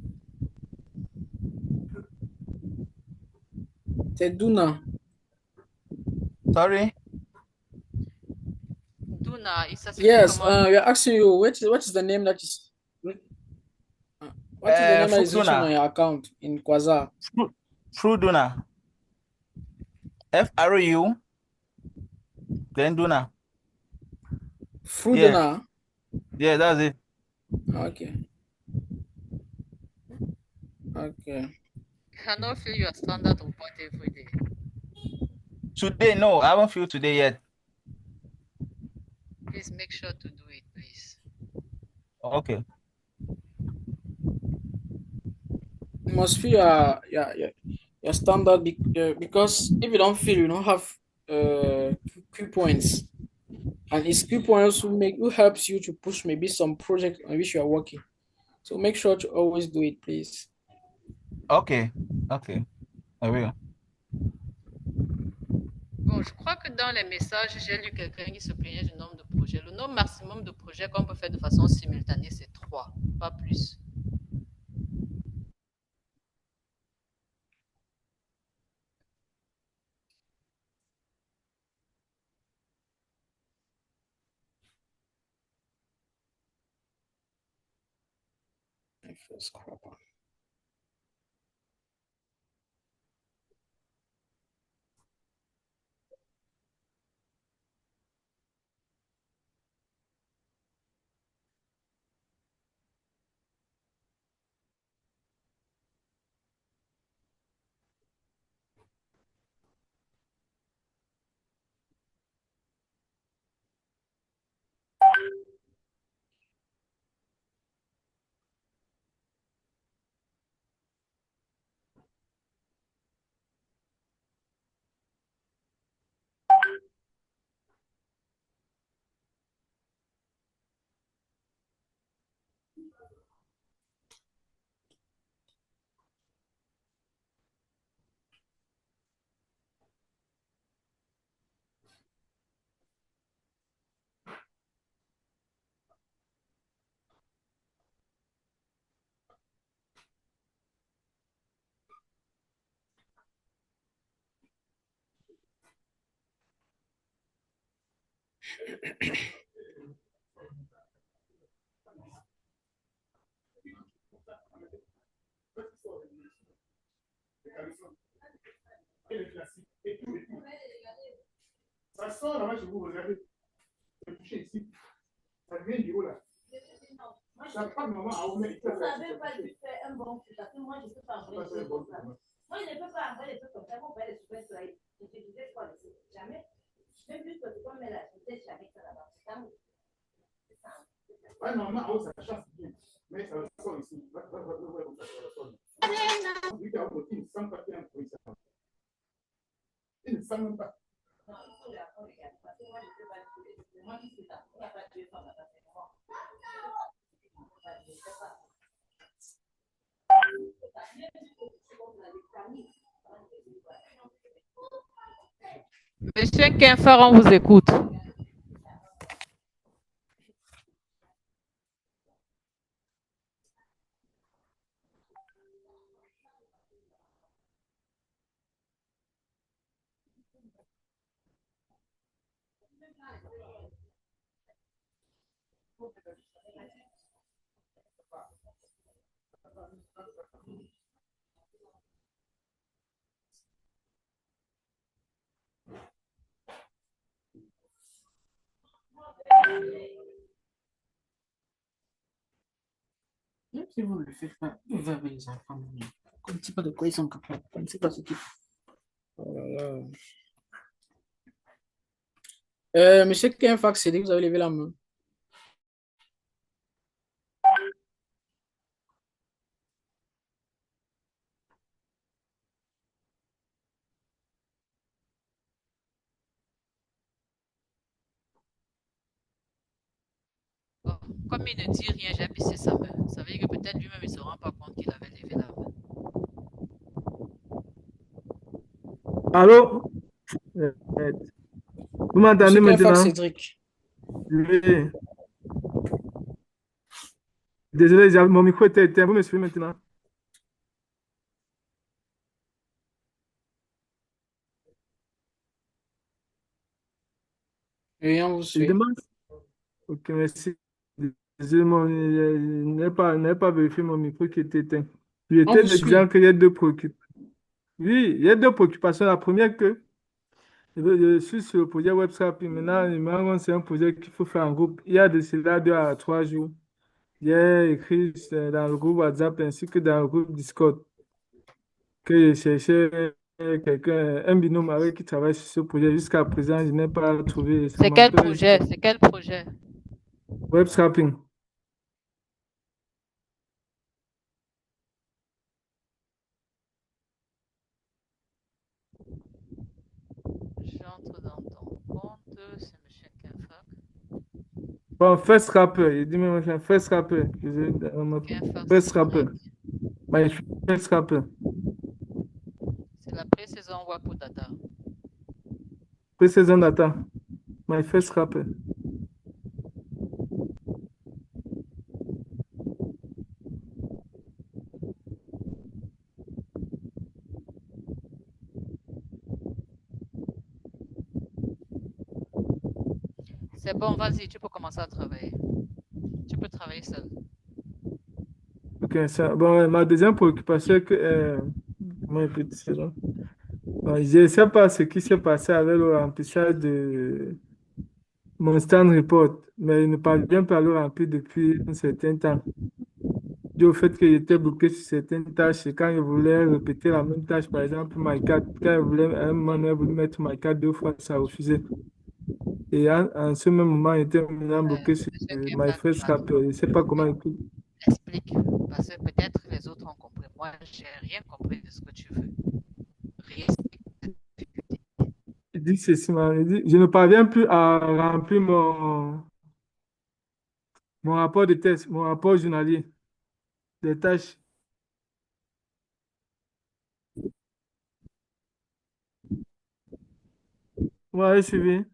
C'est Duna. Sorry. Duna, il s'écrit Yes, comment? we are asking you, what is the name that is what is the name that is written on Fruduna. your account in Quasar? Fruduna. FRU. Then Duna. Fruduna. Yeah, that's it. Okay. Okay. Cannot fill your standard report every day. Today, no, I haven't filled today yet. Please make sure to do it, please. Okay. You must fill your standard because if you don't fill, you don't have Q points. And it's Q points who helps you to push maybe some project on which you are working. So make sure to always do it, please. Okay. Okay. I will. Bon, je crois que dans les messages, j'ai lu quelqu'un qui se plaignait du nombre de projets. Le nombre maximum de projets qu'on peut faire de façon simultanée, c'est 3, pas plus. First crop. Ça sort là-bas chez vous, regardez. C'est touché ici. Ça vient du haut là. Ça n'a pas de moment à ouvrir. Vous n'avez pas dû faire un bon truc parce que moi je ne peux pas envoyer des trucs comme ça. Moi je ne peux pas envoyer des trucs comme ça. Vous faites des super soleils. Je te disais quoi, jamais. Même plus que tu peux mettre la vitesse, jamais ça là-bas. C'est ça. Ouais, normalement, en haut, ça chasse bien. Mais ça sort ici. Ça sort. Vu qu'à haut, il ne sent pas qu'il y a un bruit. Il ne sent même pas. Non, il faut la regarder. Parce que moi, je ne peux pas trouver. Moi, je suis là. Il n'y a pas de deux femmes là-bas. C'est moi. Je ne sais pas. Monsieur Kenfar, on vous écoute. Même si vous ne le faites pas, vous avez les enfants. On ne sait pas de quoi ils sont capables. On ne sait pas ce qu'ils font. Oh là là. Monsieur Kenfax, c'est dit que vous avez levé la main. Bon, comme il ne dit rien, j'ai baissé sa main. Ça veut dire que peut-être lui-même il ne se rend pas compte qu'il avait levé la main. Allô? Vous m'entendez Monsieur Kenfax, maintenant? Cédric. Oui. Désolé, mon micro était éteint. Vous me suivez maintenant? Oui, on vous Je suit. demande. Ok, merci. Désolé, je n'ai pas vérifié mon micro qui était éteint. On J'étais vous de suit. dire qu'il y a deux préoccupations. Oui, il y a deux préoccupations. La première, que je suis sur le projet WebSrap. Maintenant, il m'a annoncé un projet qu'il faut faire en groupe. Il y a de cela 2 à 3 jours. J'ai écrit dans le groupe WhatsApp ainsi que dans le groupe Discord que je cherchais quelqu'un, un binôme avec qui travaille sur ce projet. Jusqu'à présent, je n'ai pas trouvé. Ça C'est quel m'appelle projet? C'est quel projet? web scrapping. J'entre dans ton compte, c'est monsieur Kenfar. Bon, first rapper. Il dit même un first rapper. Kenfar First rapper. Cédric. My first rapper. C'est la pré-saison Wap pour Data. Pre-season data. My first rapper. C'est bon, vas-y, tu peux commencer à travailler. Tu peux travailler seul. Ok. ça. Bon, ma deuxième préoccupation est que, comment on peut dire ça? Bon, je ne sais pas ce qui s'est passé avec le remplissage de mon stand report, mais il ne parvient pas à le remplir depuis un certain temps. Dû au fait que j'étais bloqué sur certaines tâches, et quand je voulais répéter la même tâche, par exemple, My4, quand je voulais à un moment donné, je voulais mettre My4 deux fois, ça refusait. Et en ce même moment, j'étais maintenant bloqué sur Monsieur My Kemba, First Rappel. Je ne sais pas comment explique, parce que peut-être les autres ont compris. Moi, j'ai rien compris de ce que tu veux. Réexplique tes difficultés. il dit ceci, il dit, je ne parviens plus à remplir mon rapport de test, mon rapport journalier des tâches. Vous m'avez suivi?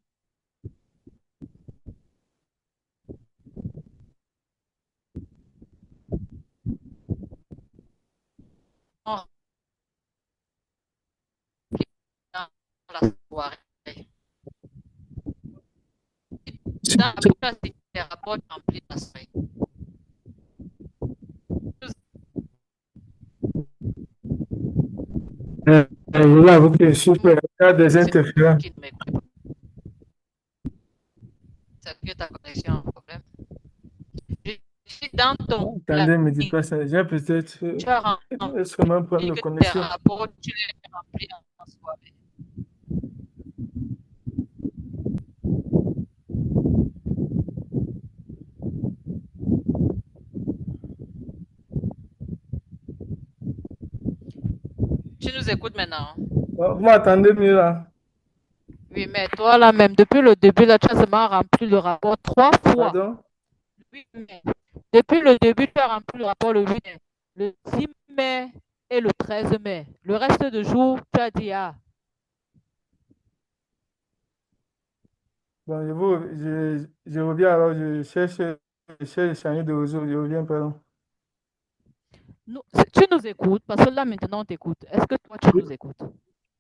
On dans la soirée. Dans la plupart des rapports remplis la soirée. Voilà, vous que je suis il y a des interférences. C'est que ta connexion a un problème. Je suis dans ton Attendez, ne me dites pas ça. J'ai peut-être tu as sûrement un problème de que tes connexion. rapports, tu les remplis en soirée. Tu nous écoutes maintenant? Vous m'attendez mieux là? Oui, mais toi là même, depuis le début, là, tu as seulement rempli le rapport 3 fois. Pardon? Oui, mais depuis le début, tu as rempli le rapport le 8 mai, le 6 mai et le 13 mai. Le reste de jours, tu as dit ah. Bon, je reviens alors, je cherche le changer de réseau, je reviens, pardon. Tu nous écoutes, parce que là maintenant on t'écoute. Est-ce que toi tu nous écoutes?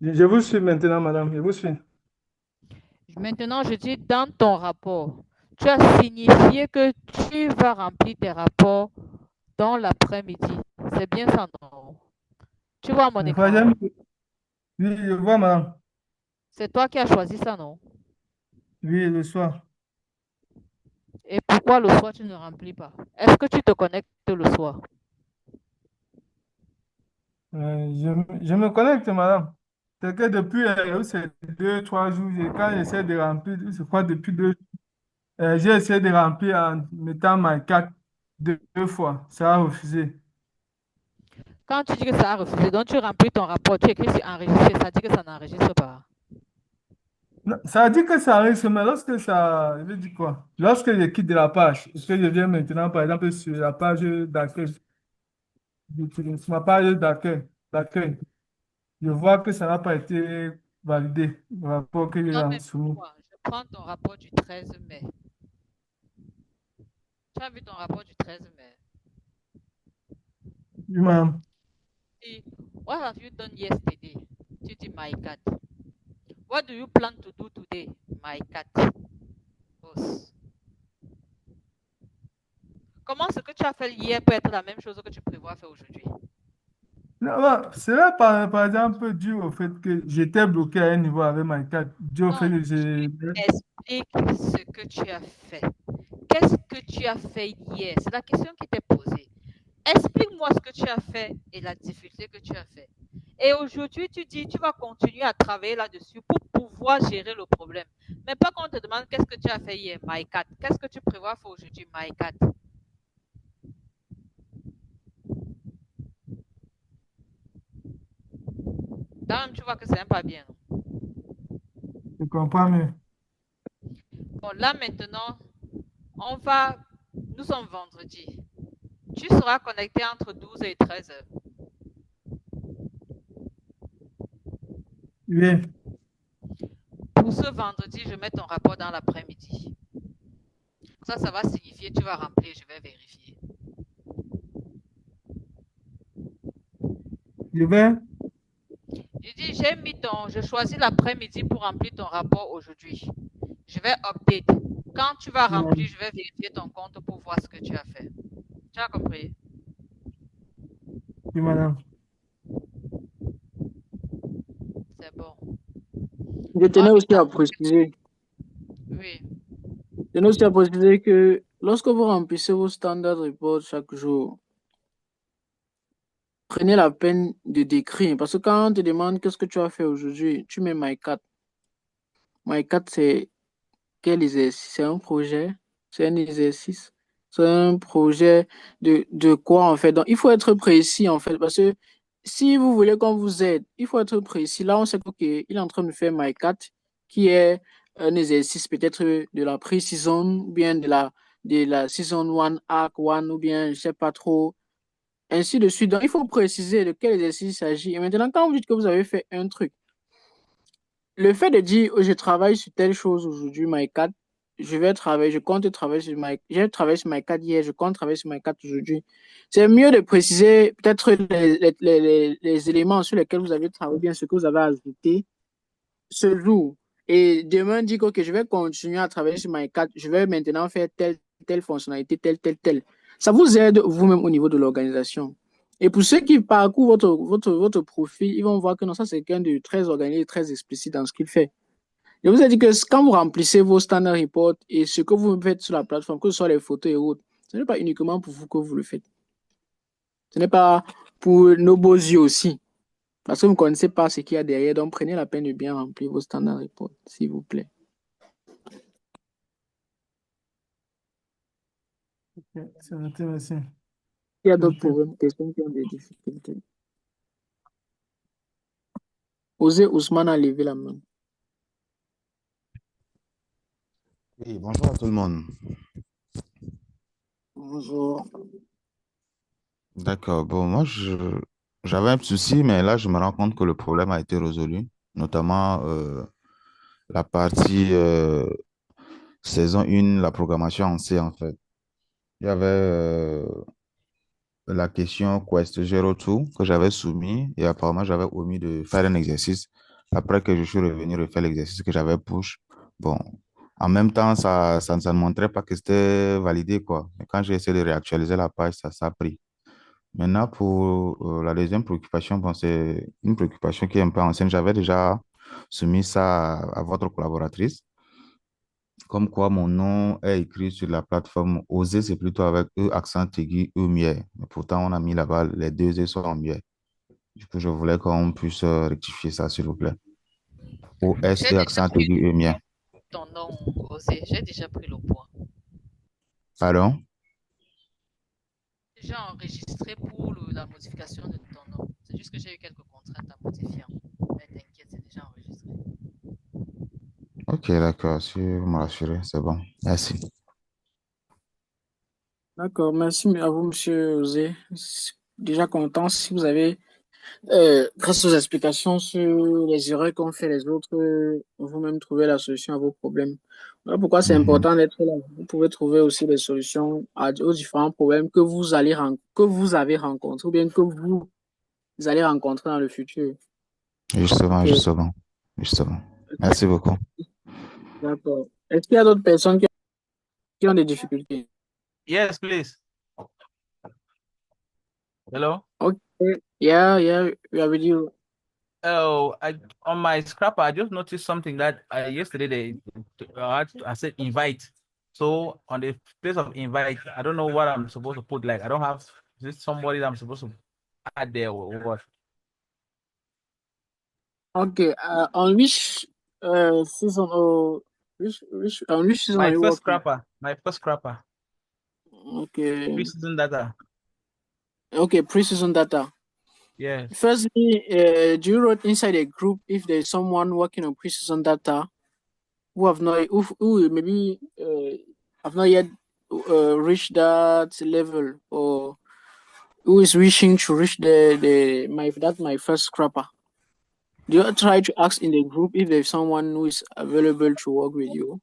Je vous suis maintenant, madame, je vous suis. Maintenant, je dis dans ton rapport, tu as signifié que tu vas remplir tes rapports dans l'après-midi. C'est bien ça, non? Tu vois mon écran? Oui, je vois, madame. C'est toi qui as choisi ça, non? Oui, le soir. Et pourquoi le soir tu ne remplis pas? Est-ce que tu te connectes le soir? Je me connecte, madame. C'est que depuis ces 2, 3 jours, quand j'essaie de remplir, je crois depuis 2 jours, j'ai essayé de remplir en mettant ma carte deux fois. Ça a refusé. Quand tu dis que ça a refusé, donc tu remplis ton rapport, tu écris sur enregistrer, ça dit que ça n'enregistre pas. Non, ça dit que ça risque, mais lorsque ça. Je dis quoi? Lorsque je quitte de la page, est-ce que je viens maintenant, par exemple, sur la page d'accueil, sur ma page d'accueil, je vois que ça n'a pas été validé, le rapport que Non, j'ai mais soumis. pourquoi? Je prends ton rapport du 13 mai. Tu as vu ton rapport du 13 mai? Oui, madame. What have you done yesterday? Tu dis my cat. What do you plan to do today? My cat. Boss. Comment ce que tu as fait hier peut être la même chose que tu prévois faire aujourd'hui? Non, cela, par exemple, dû au fait que j'étais bloqué à un niveau avec ma carte, dû au fait que j'ai. Explique ce que tu as fait. Qu'est-ce que tu as fait hier? C'est la question qui t'est posée. Explique-moi ce que tu as fait et la difficulté que tu as fait. Et aujourd'hui, tu dis tu vas continuer à travailler là-dessus pour pouvoir gérer le problème. Mais pas qu'on te demande qu'est-ce que tu as fait hier, my cat. Qu'est-ce que tu prévois faire aujourd'hui, my cat? Quand même, tu vois que c'est pas bien. Je comprends mieux. Bon, là maintenant, nous sommes vendredi. Tu seras connecté entre 12 et 13 heures. Oui. Pour ce vendredi, je mets ton rapport dans l'après-midi. Ça va signifier tu vas remplir, je vais vérifier. Je vais. Je dis, je choisis l'après-midi pour remplir ton rapport aujourd'hui. Je vais update. Quand tu vas remplir, je vais vérifier ton compte pour voir ce que tu as fait. Tu as compris? Oui, madame. C'est bon. Je tenais Moi, aussi à préciser, oui. je tenais aussi à préciser que lorsque vous remplissez vos standard reports chaque jour, prenez la peine de décrire. Parce que quand on te demande qu'est-ce que tu as fait aujourd'hui, tu mets My 4. My 4, c'est quel exercice? C'est un projet, c'est un exercice, c'est un projet de quoi en fait. Donc, il faut être précis en fait. Parce que si vous voulez qu'on vous aide, il faut être précis. Là, on sait qu'il est en train de faire My 4, qui est un exercice peut-être de la pre-season, ou bien de la season 1, Act 1, ou bien je sais pas trop ainsi de suite. Donc, il faut préciser de quel exercice il s'agit. Et maintenant, quand vous dites que vous avez fait un truc, le fait de dire, oh, je travaille sur telle chose aujourd'hui, my 4, je compte travailler sur j'ai travaillé sur my 4 hier, je compte travailler sur my 4 aujourd'hui. C'est mieux de préciser peut-être les éléments sur lesquels vous avez travaillé, bien ce que vous avez ajouté ce jour. Et demain, dire que ok, je vais continuer à travailler sur my 4, je vais maintenant faire telle fonctionnalité, telle. Ça vous aide vous-même au niveau de l'organisation. Et pour ceux qui parcourent votre profil, ils vont voir que non, ça c'est quelqu'un de très organisé, très explicite dans ce qu'il fait. Je vous ai dit que quand vous remplissez vos standard reports et ce que vous faites sur la plateforme, que ce soit les photos et autres, ce n'est pas uniquement pour vous que vous le faites. Ce n'est pas pour nos beaux yeux aussi. Parce que vous ne connaissez pas ce qu'il y a derrière. Donc, prenez la peine de bien remplir vos standard reports, s'il vous plaît. Ok, c'est noté, merci. Il y a C'est d'autres noté. problèmes, questions qui ont des difficultés. Osez Ousmane a levé la main. Oui, bonjour à tout le monde. Bonjour. D'accord. Bon, moi, j'avais un petit souci, mais là, je me rends compte que le problème a été résolu, notamment la partie saison 1, la programmation en C, en fait. Il y avait la question Quest 02 que j'avais soumis et apparemment, j'avais omis de faire un exercice. Après que je suis revenu refaire l'exercice que j'avais push, bon, en même temps, ça ne montrait pas que c'était validé, quoi. Mais quand j'ai essayé de réactualiser la page, ça a pris. Maintenant, pour la deuxième préoccupation, bon, c'est une préoccupation qui est un peu ancienne. J'avais déjà soumis ça à votre collaboratrice, comme quoi mon nom est écrit sur la plateforme OSE, c'est plutôt avec E accent aigu, E muet. Mais pourtant, on a mis là-bas les deux E sont en muet. Du coup, je voulais qu'on puisse rectifier ça, s'il vous plaît. OS, J'ai E déjà accent pris aigu, E muet. ton nom, Osé. J'ai déjà pris le point. Pardon? Déjà enregistré pour la modification de ton nom. C'est juste que j'ai eu quelques contraintes à modifier. Mais t'inquiète, c'est déjà enregistré. Ok, d'accord. Si vous me rassurez, c'est bon. Merci. D'accord, merci à vous, monsieur Osé. Déjà content si vous avez, grâce aux explications sur les erreurs qu'ont fait les autres, vous-même trouver la solution à vos problèmes. Voilà pourquoi c'est Mhm. important d'être là. Vous pouvez trouver aussi des solutions aux différents problèmes que vous avez rencontrés ou bien que vous allez rencontrer dans le futur. Justement, Ok, justement, justement. Merci beaucoup. d'accord. Est-ce qu'il y a d'autres personnes qui ont des difficultés? Yes, please. Hello. Okay, yeah, we are with you. Oh, on my scrapper, I just noticed something that yesterday I said invite. So on the place of invite, I don't know what I'm supposed to put. Like I don't have, is this somebody that I'm supposed to add there or what? Okay, on which season or on which season are My you first working? scrapper, my first scrapper, Okay, pre-season data. okay, pre-season data. Yes. Firstly, do you wrote inside a group if there's someone working on pre-season data who maybe have not yet reached that level or who is wishing to reach my first scrapper? Do you try to ask in the group if there's someone who is available to work with you?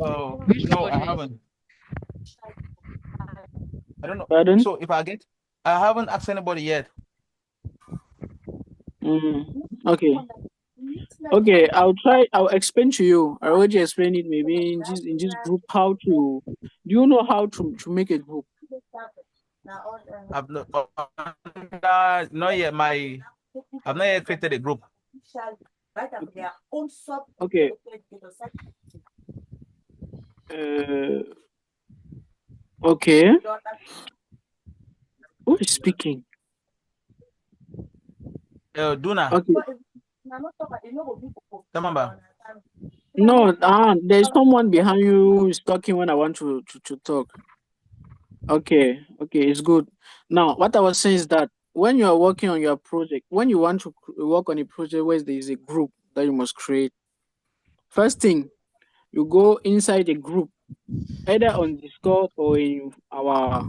Oh, Which no, I project? haven't. I don't know. Pardon? So if I haven't asked anybody yet. Okay. Okay, I'll explain to you. I already explained it maybe in this group how to do you know how to make a group? I've not yet. I've not yet created a group. Okay. Okay. Who is speaking? Duna. Okay. Tamamba. No, there's someone behind you who is talking when I want to talk. Okay, it's good. Now, what I was saying is that when you are working on your project, when you want to work on a project where there is a group that you must create, first thing, you go inside a group, either on Discord or in our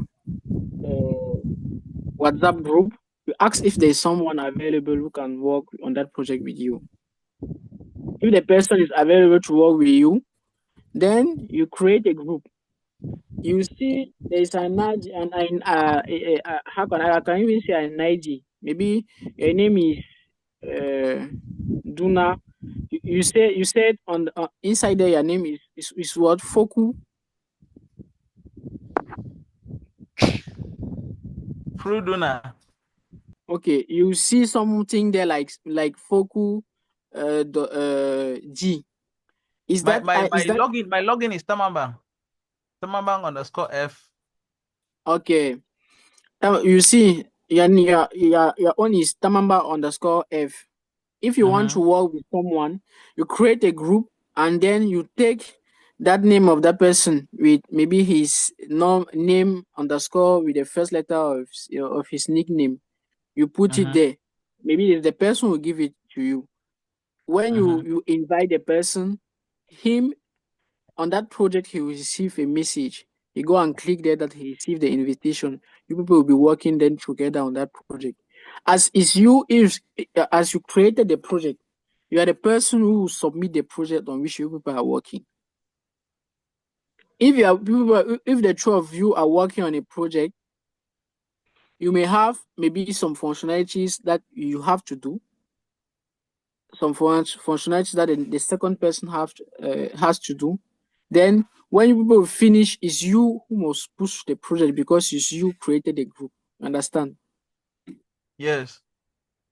WhatsApp group. You ask if there is someone available who can work on that project with you. If the person is available to work with you, then you create a group. You see, there is an ID, and how can I can even say an ID? Maybe your name is Duna. You said on the, inside there your name is what Foku. Duna. Okay, you see something there like Foku, G. Is My that is that login is Tamamba. Tamamba_F. okay? You see, your own is Tamamba_F. If you want to work with someone, you create a group and then you take that name of that person with maybe his name underscore with the first letter of his nickname. You put it there. Maybe the person will give it to you. When you invite the person, him on that project, he will receive a message. He go and click there that he received the invitation. You people will be working then together on that project. As you created the project, you are the person who will submit the project on which you people are working. If the two of you are working on a project, you may have maybe some functionalities that you have to do, some functionalities that the second person has to do. Then when you people finish, it's you who must push the project because it's you created the group. Understand? Yes.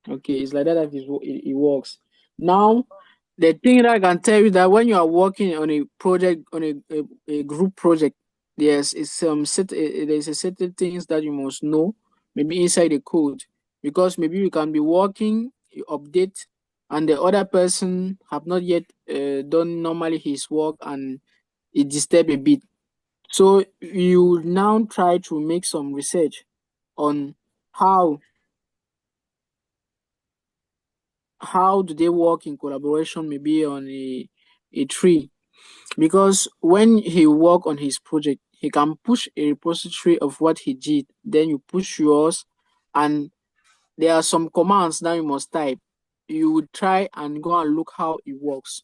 Okay, it's like that it works. Now, the thing that I can tell you that when you are working on a project, on a group project, there's a certain things that you must know, maybe inside the code, because maybe you can be working, you update, and the other person have not yet done normally his work, and it disturb a bit. So you now try to make some research on how do they work in collaboration, maybe on a tree, because when he work on his project, he can push a repository of what he did, then you push yours, and there are some commands that you must type. You would try and go and look how it works.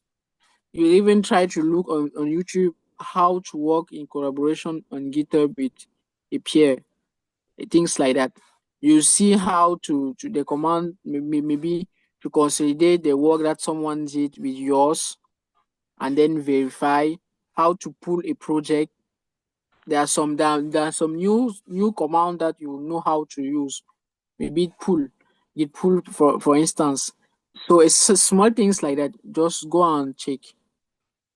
You even try to look on YouTube how to work in collaboration on GitHub with a peer, things like that. You see how to the command maybe to consolidate the work that someone did with yours, and then verify how to pull a project. There are some new command that you know how to use. Maybe git pull for instance. So it's small things like that. Just go and check.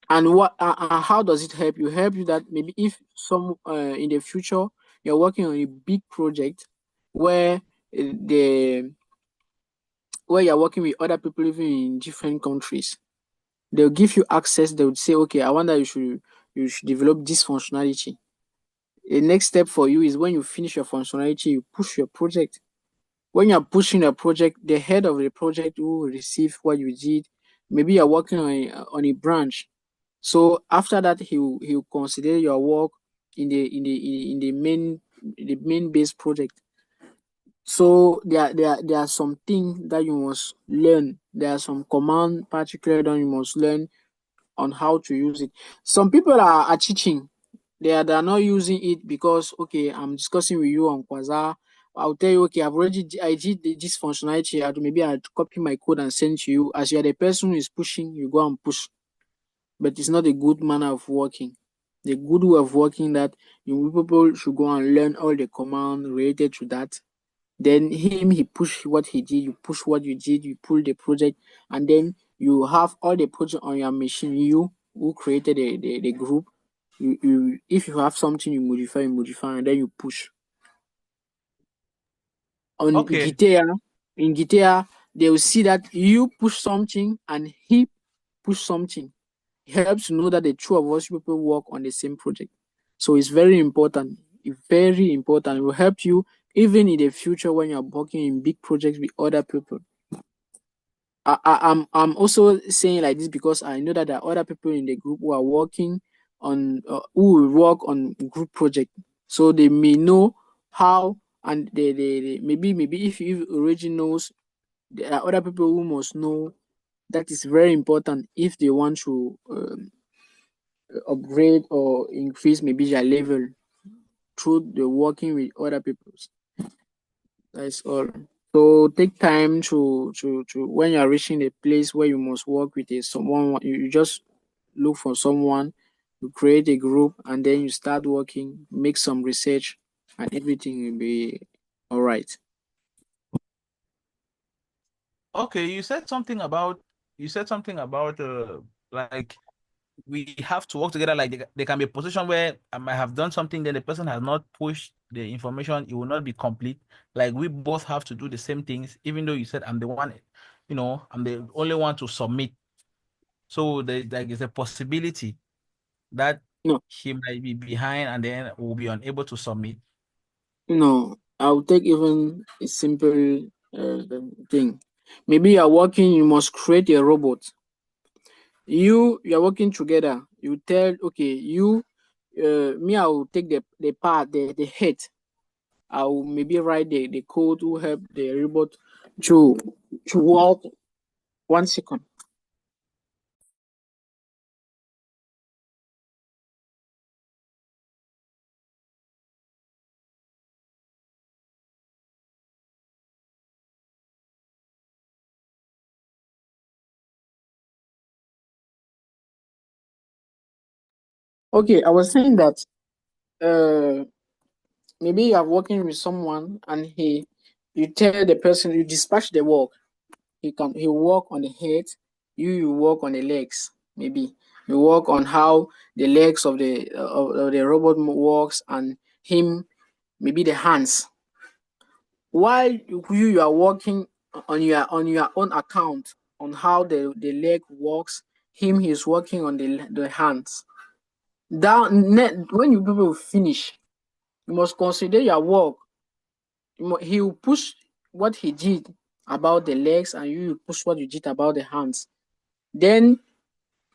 And how does it help you? Help you that maybe if some in the future you're working on a big project where you're working with other people living in different countries, they'll give you access. They would say, okay, I wonder you should develop this functionality. The next step for you is when you finish your functionality, you push your project. When you're pushing a project, the head of the project will receive what you did. Maybe you're working on a branch. So after that, he'll consider your work in the main base project. So there are some things that you must learn. There are some command particular that you must learn on how to use it. Some people are teaching. They are not using it because, okay, I'm discussing with you on Quasar. I'll tell you, okay, I did this functionality. Maybe I'd copy my code and send to you. As you are the person who is pushing, you go and push. But it's not a good manner of working. the good way of working that you people should go and learn all the command related to that. Then he push what he did, you push what you did, you pull the project, and then you have all the project on your machine. You who created the group, you if you have something you modify, and then you push. On Okay. in Gitea, they will see that you push something and he push something. It helps to know that the two of us people work on the same project. So it's very important. It's very important. It will help you even in the future when you're working in big projects with other people. I'm also saying like this because I know that there are other people in the group who are working on who will work on group project, so they may know how, and they maybe if you already knows, there are other people who must know. That is very important if they want to upgrade or increase maybe their level through the working with other people. That's all. So take time to when you are reaching a place where you must work with someone, you just look for someone, you create a group, and then you start working, make some research, and everything will be all right. Okay, you said something about like we have to work together. Like there can be a position where I might have done something, then the person has not pushed the information, it will not be complete. Like we both have to do the same things, even though you said I'm the one, I'm the only one to submit. So there is a possibility that No, he might be behind and then will be unable to submit. no, I'll take even a simple thing. Maybe you are working, you must create a robot. You are working together. You tell, okay, me, I will take the part, the head. I will maybe write the code to help the robot to work. 1 second. Okay, I was saying that maybe you are working with someone and you tell the person, you dispatch the work. He work on the head, you work on the legs. Maybe you work on how the legs of the robot works, and him maybe the hands. While you are working on your own account on how the leg works, him he's working on the hands. When you people finish, you must consider your work. He will push what he did about the legs, and you push what you did about the hands. Then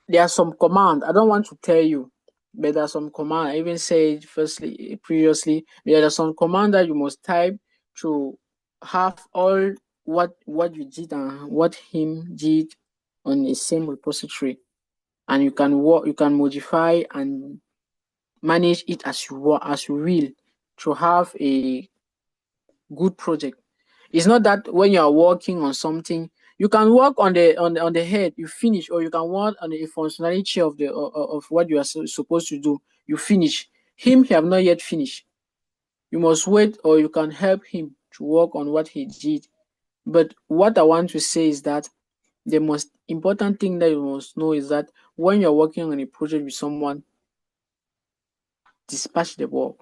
there are some command. I don't want to tell you, but there are some command. I even said previously, there are some command that you must type to have all what you did and what him did on the same repository, and you can modify and manage it as you will to have a good project. It's not that when you are working on something, you can work on the head, you finish, or you can work on the functionality of what you are supposed to do. You finish. He have not yet finished. You must wait, or you can help him to work on what he did. But what I want to say is that the most important thing that you must know is that when you're working on a project with someone, dispatch the work.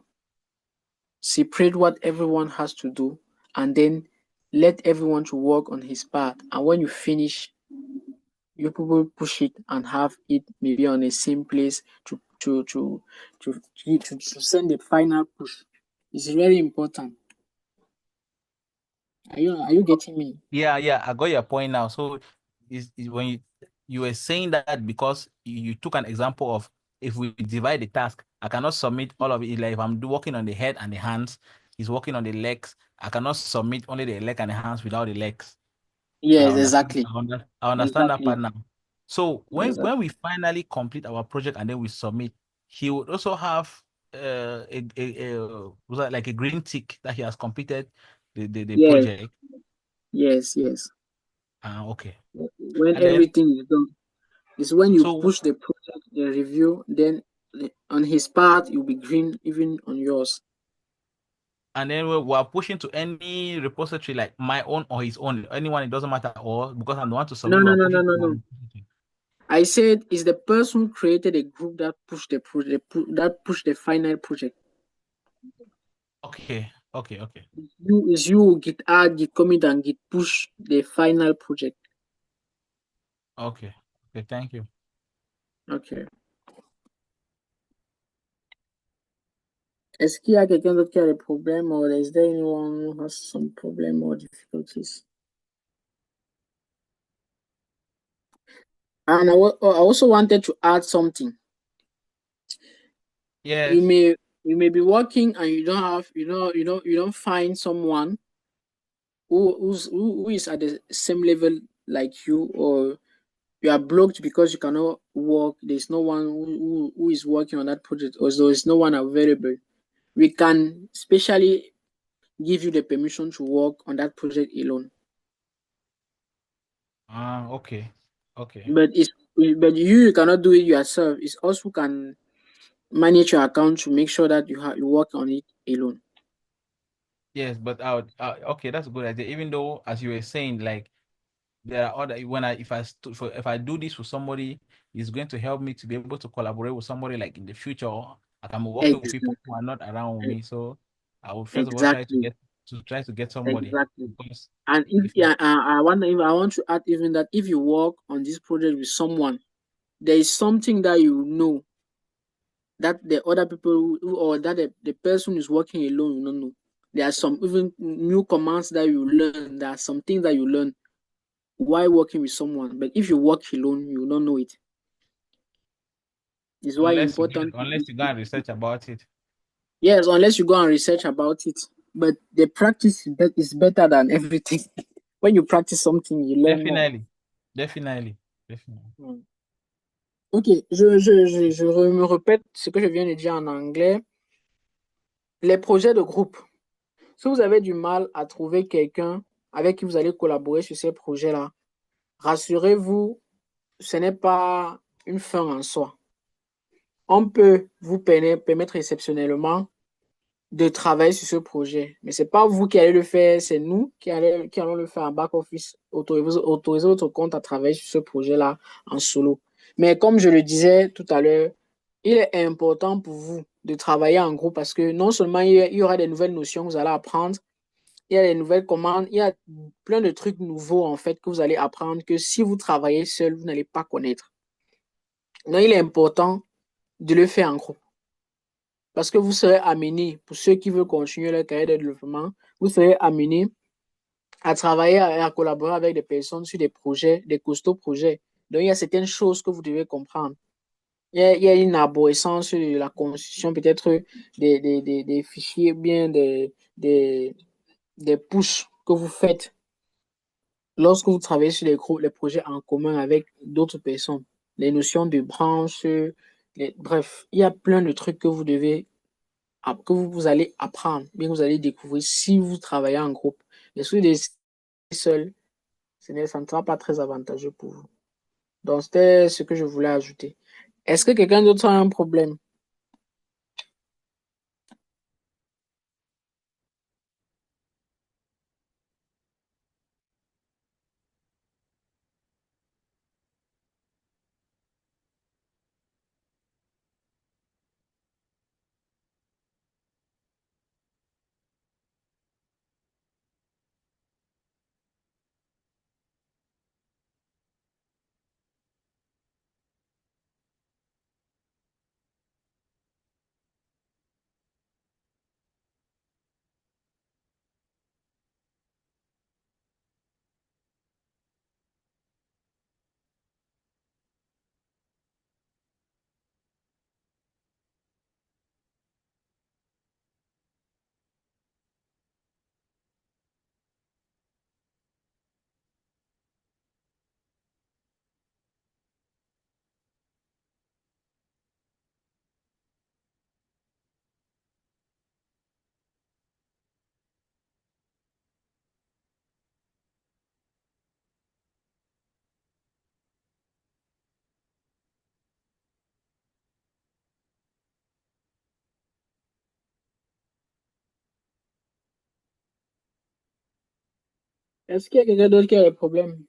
Separate what everyone has to do, and then let everyone to work on his part. And when you finish, you people push it and have it maybe on the same place to send the final push. It's very important. Are you getting me? Yeah, I got your point now. So is when you were saying that because you took an example of if we divide the task, I cannot submit all of it. Like if I'm working on the head and the hands, he's working on the legs. I cannot submit only the leg and the hands without the legs. Yes, exactly. I understand that Exactly. part now. So when Exactly. we finally complete our project and then we submit, he would also have was that like a green tick that he has completed the Yes. project. Yes. Okay. When And then everything is done, it's when you so push the project, the review, then on his part, it will be green even on yours. And then we're pushing to any repository, like my own or his own, anyone, it doesn't matter, or because I'm the one to No, submit, no, we're no, no, pushing to no, my no. repository. I said is the person who created a group that pushed the project, that pushed the final project. Okay, okay, okay. You git add, git commit, and git push the final project. Okay, okay, thank you. Ok. Est-ce qu'il y a quelqu'un d'autre qui a des problèmes, or is there anyone who has some problem or difficulties? And I also wanted to add something. Yes. You may be working and you don't have you don't find someone who is at the same level like you, or you are blocked because you cannot work. There's no one who is working on that project, or there is no one available. We can specially give you the permission to work on that project alone. Okay, okay. But you cannot do it yourself. It's us who can manage your account to make sure that you work on it alone. Yes, but I would, okay, that's a good idea. Even though, as you were saying, like there are other if I do this with somebody, it's going to help me to be able to collaborate with somebody like in the future. Like I'm working with people who are not around with me, so I would first of all try to get somebody. Exactly. Because And I want to add even that if you work on this project with someone, there is something that you know that the other people or that the person is working alone will not know. There are some even new commands that you learn. There are some things that you learn while working with someone. But if you work alone, you will not know it. It's why important. Unless you go and research about it. Yes, unless you go and research about it. But the practice is better than everything. When you practice something, you learn more. Definitely. Ok, me répète ce que je viens de dire en anglais. Les projets de groupe. Si vous avez du mal à trouver quelqu'un avec qui vous allez collaborer sur ces projets-là, rassurez-vous, ce n'est pas une fin en soi. On peut vous permettre exceptionnellement de travailler sur ce projet. Mais ce n'est pas vous qui allez le faire, c'est nous qui allons le faire en back-office, autoriser votre compte à travailler sur ce projet-là en solo. Mais comme je le disais tout à l'heure, il est important pour vous de travailler en groupe parce que non seulement il y aura des nouvelles notions que vous allez apprendre, il y a des nouvelles commandes, il y a plein de trucs nouveaux en fait que vous allez apprendre que si vous travaillez seul, vous n'allez pas connaître. Donc, il est important de le faire en groupe. Parce que vous serez amené, pour ceux qui veulent continuer leur carrière de développement, vous serez amené à travailler, à collaborer avec des personnes sur des projets, des costauds projets. Donc, il y a certaines choses que vous devez comprendre. Il y a une arborescence de la constitution, peut-être des fichiers, bien des push que vous faites lorsque vous travaillez sur les projets en commun avec d'autres personnes. Les notions de branches, bref, il y a plein de trucs que que vous allez apprendre, bien que vous allez découvrir si vous travaillez en groupe. Mais si vous êtes seul, ça ne sera pas très avantageux pour vous. Donc, c'était ce que je voulais ajouter. Est-ce que quelqu'un d'autre a un problème? Est-ce qu'il y a quelqu'un d'autre qui a des problèmes?